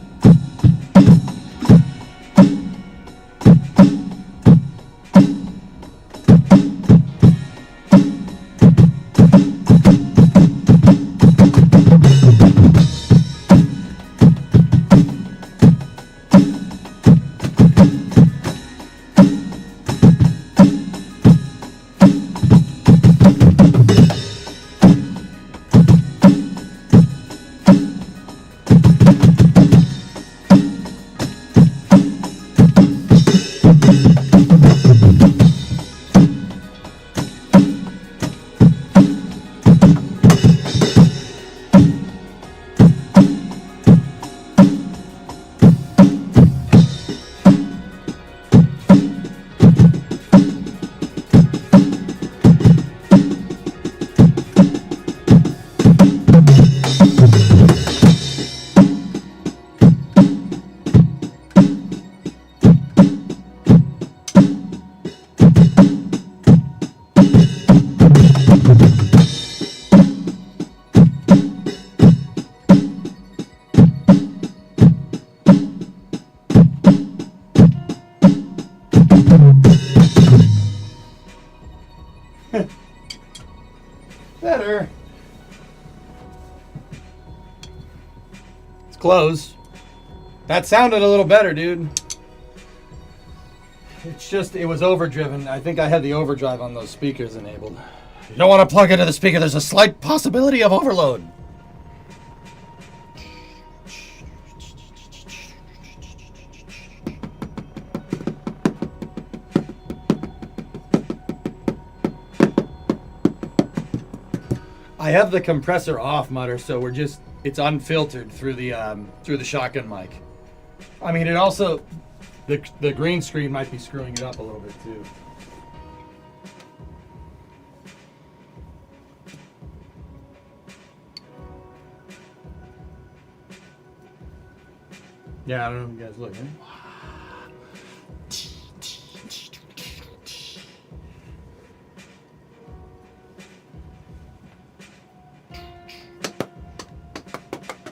Better. It's close. That sounded a little better, dude. It's just, it was overdriven. I think I had the overdrive on those speakers enabled. You don't want to plug into the speaker. There's a slight possibility of overload. I have the compressor off, Mutter, so we're just, it's unfiltered through the shotgun mic. I mean, it also, the green screen might be screwing it up a little bit too. Yeah, I don't know if you guys look.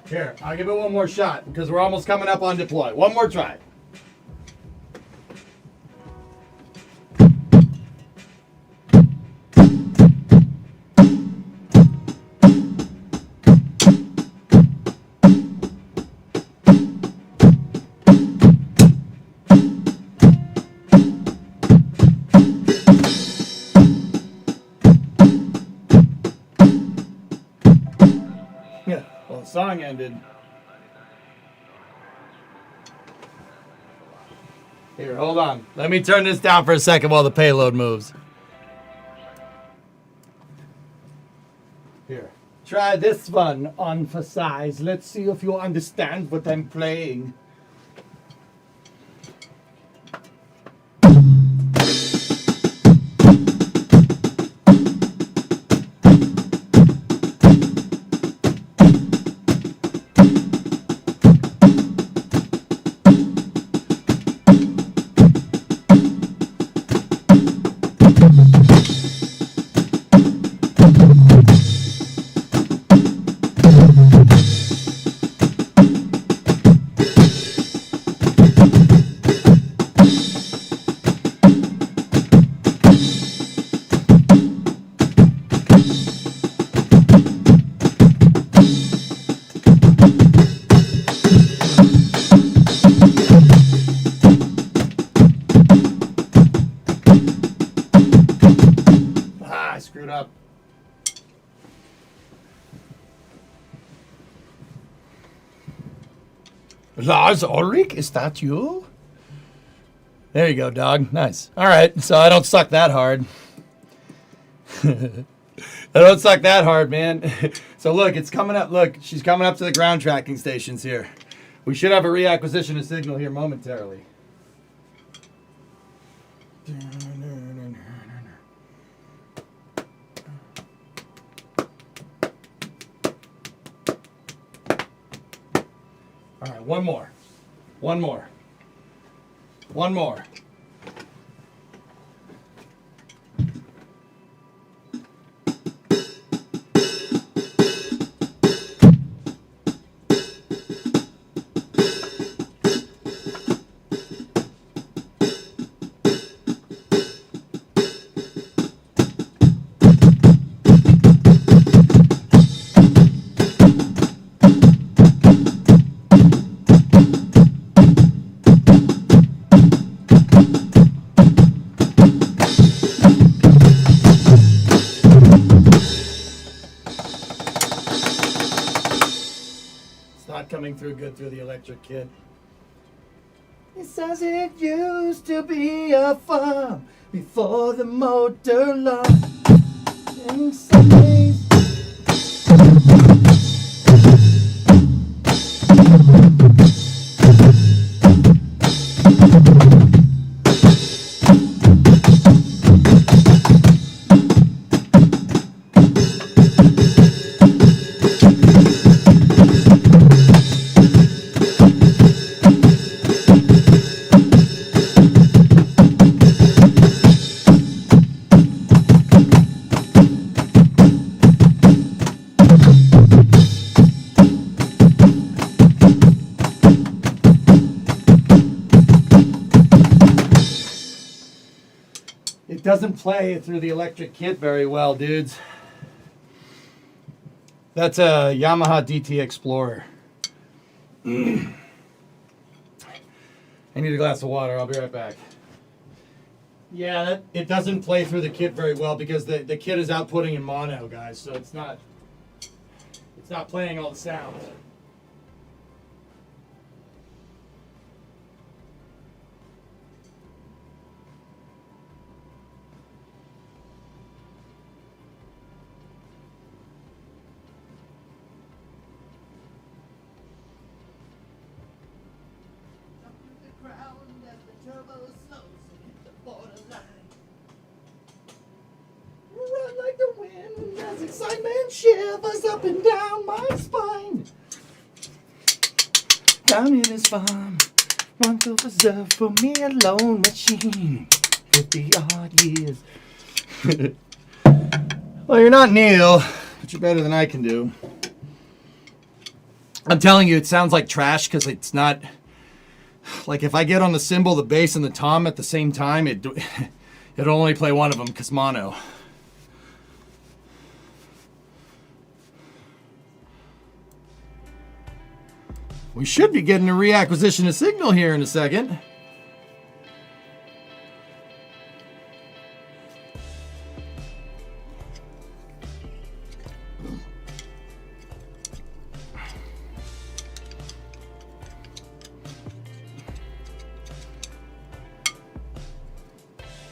Here, I'll give it one more shot because we're almost coming up on deploy. One more try. Yeah, well, the song ended. Here, hold on. Let me turn this down for a second while the payload moves. Here. Try this one on for size. Let's see if you understand what I'm playing. Screwed up. Lars Ulrich, is that you? There you go, dog. Nice. All right, so I don't suck that hard. I don't suck that hard, man. So look, it's coming up. Look, she's coming up to the ground tracking stations here. We should have a reacquisition of signal here momentarily. All right, one more. One more. One more. Coming through good through the electric kit. It says it used to be a farm before the motor launch. And some days it doesn't play through the electric kit very well, dudes. That's a Yamaha DT Explorer. I need a glass of water. I'll be right back. Yeah, it doesn't play through the kit very well because the kit is outputting in mono, guys, so it's not playing all the sounds. Run like the wind as excitement shivers up and down my spine. Down in his farm, one filled reserved for me alone machine. 50 odd years. Well, you're not Neil, but you're better than I can do. I'm telling you, it sounds like trash because it's not. Like if I get on the cymbal, the bass, and the tom at the same time, it'll only play one of them because mono. We should be getting a reacquisition of signal here in a second.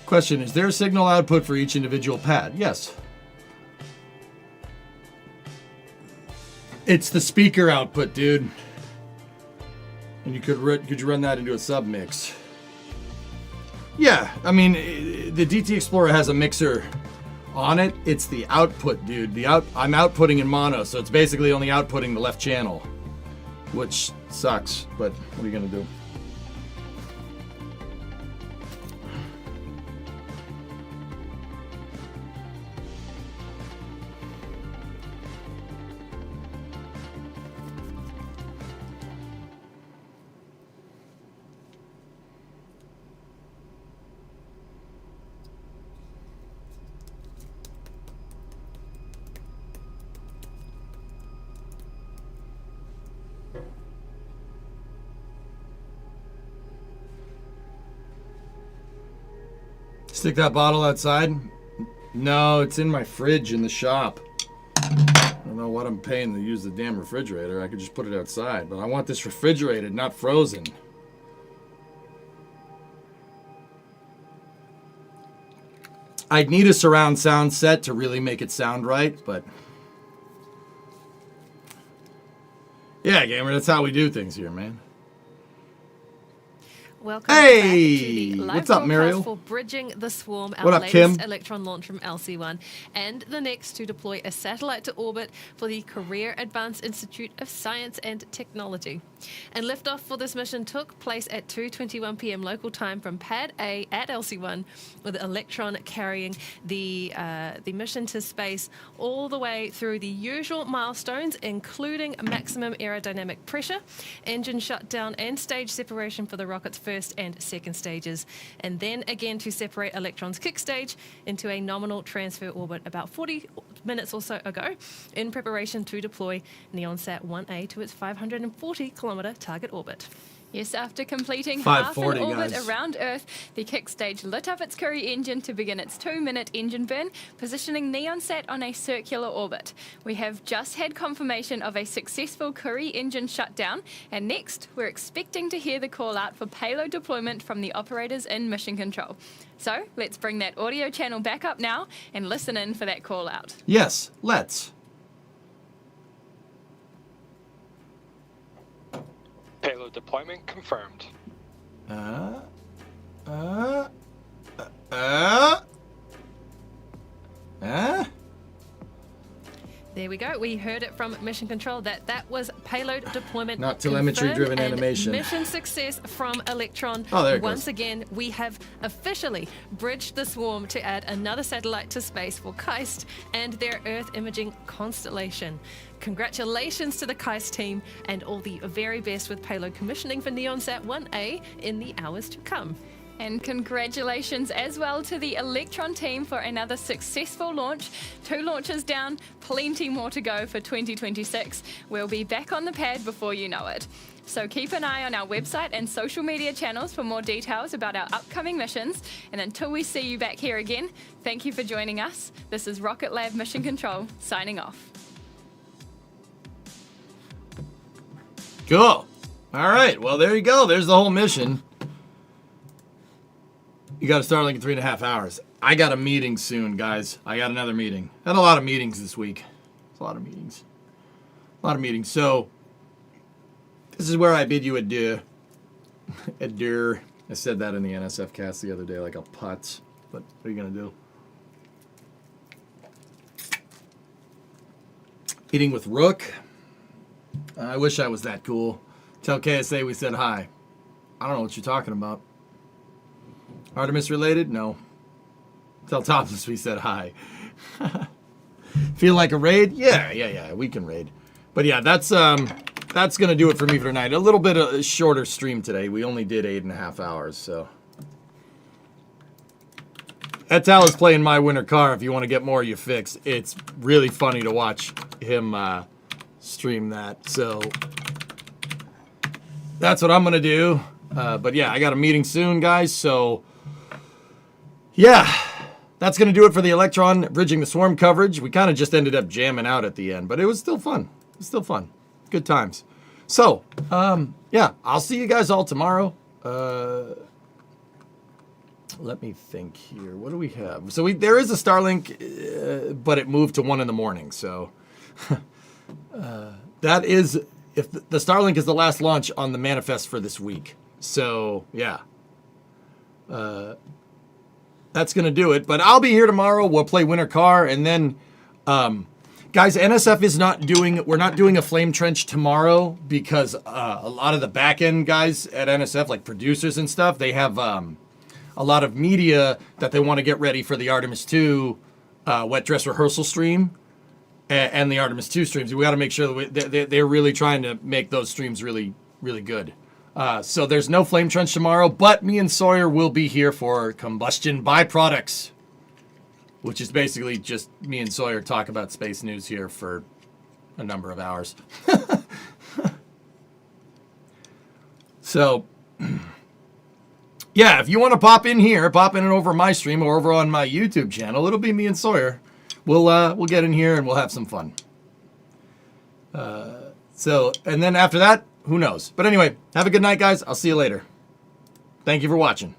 Question, is there a signal output for each individual pad? Yes. It's the speaker output, dude. And you could you run that into a sub mix? Yeah, I mean, the DT Explorer has a mixer on it. It's the output, dude. I'm outputting in mono, so it's basically only outputting the left channel, which sucks, but what are you gonna do? Stick that bottle outside? No, it's in my fridge in the shop. I don't know what I'm paying to use the damn refrigerator. I could just put it outside, but I want this refrigerated, not frozen. I'd need a surround sound set to really make it sound right, but... Yeah, gamer, that's how we do things here, man. Welcome hey! back to the live What's up, broadcast Muriel? for Bridging the Swarm, our What up, latest Kim? Electron launch from LC1, and the next to deploy a satellite to orbit for the Career Advanced Institute of Science and Technology. And liftoff for this mission took place at 2:21 p.m. local time from Pad A at LC1, with Electron carrying the mission to space all the way through the usual milestones, including maximum aerodynamic pressure, engine shutdown, and stage separation for the rocket's first and second stages, and then again to separate Electron's kick stage into a nominal transfer orbit about 40 minutes or so ago in preparation to deploy NeonSat 1A to its 540-kilometer target orbit. Yes, after completing half an 540, orbit guys. around Earth, the kick stage lit up its Curie engine to begin its 2-minute engine burn, positioning NeonSat on a circular orbit. We have just had confirmation of a successful Curie engine shutdown, and next we're expecting to hear the call out for payload deployment from the operators in mission control. So let's bring that audio channel back up now and listen in for that call out. Yes, let's. Payload deployment confirmed. There we go. We heard it from Mission Control that was payload deployment. Not telemetry-driven confirmed, and animation. Mission success from Electron. Oh, there it Once goes. again, we have officially bridged the swarm to add another satellite to space for KAIST and their Earth imaging constellation. Congratulations to the KAIST team and all the very best with payload commissioning for NeonSat 1A in the hours to come. And congratulations as well to the Electron team for another successful launch. 2 launches down, plenty more to go for 2026. We'll be back on the pad before you know it. So keep an eye on our website and social media channels for more details about our upcoming missions. And until we see you back here again, thank you for joining us. This is Rocket Lab Mission Control signing off. Cool. All right. Well, there you go. There's the whole mission. You got to start like in 3.5 hours. I got a meeting soon, guys. I got another meeting. Had a lot of meetings this week. It's a lot of meetings. A lot of meetings. So this is where I bid you adieu. Adieu. I said that in the NSF cast the other day like a putz. But what are you going to do? Meeting with Rook. I wish I was that cool. Tell KSA we said hi. I don't know what you're talking about. Artemis related? No. Tell Topless we said hi. Feel like a raid? Yeah. We can raid. But yeah, that's gonna do it for me for tonight. A little bit of a shorter stream today. We only did 8.5 hours, so. Etal is playing My Winter Car. If you want to get more, you fix. It's really funny to watch him stream that. So that's what I'm gonna do. But yeah, I got a meeting soon, guys. So yeah, that's going to do it for the Electron Bridging the Swarm coverage. We kind of just ended up jamming out at the end, but it was still fun. It was still fun. Good times. So, yeah, I'll see you guys all tomorrow. Let me think here. What do we have? So there is a Starlink, but it moved to 1 in the morning. So that is, if the Starlink is the last launch on the manifest for this week. So, yeah. That's going to do it. But I'll be here tomorrow. We'll play Winter Car. And then, guys, NSF is we're not doing a Flame Trench tomorrow because a lot of the back-end guys at NSF, like producers and stuff, they have a lot of media that they want to get ready for the Artemis 2 wet dress rehearsal stream and the Artemis 2 streams. We got to make sure that they're really trying to make those streams really, really good. So there's no Flame Trench tomorrow, but me and Sawyer will be here for Combustion Byproducts, which is basically just me and Sawyer talk about space news here for a number of hours. So, yeah, if you want to pop in here, pop in and over my stream or over on my YouTube channel, it'll be me and Sawyer. We'll get in here and we'll have some fun. So, and then after that, who knows? But anyway, have a good night, guys. I'll see you later. Thank you for watching.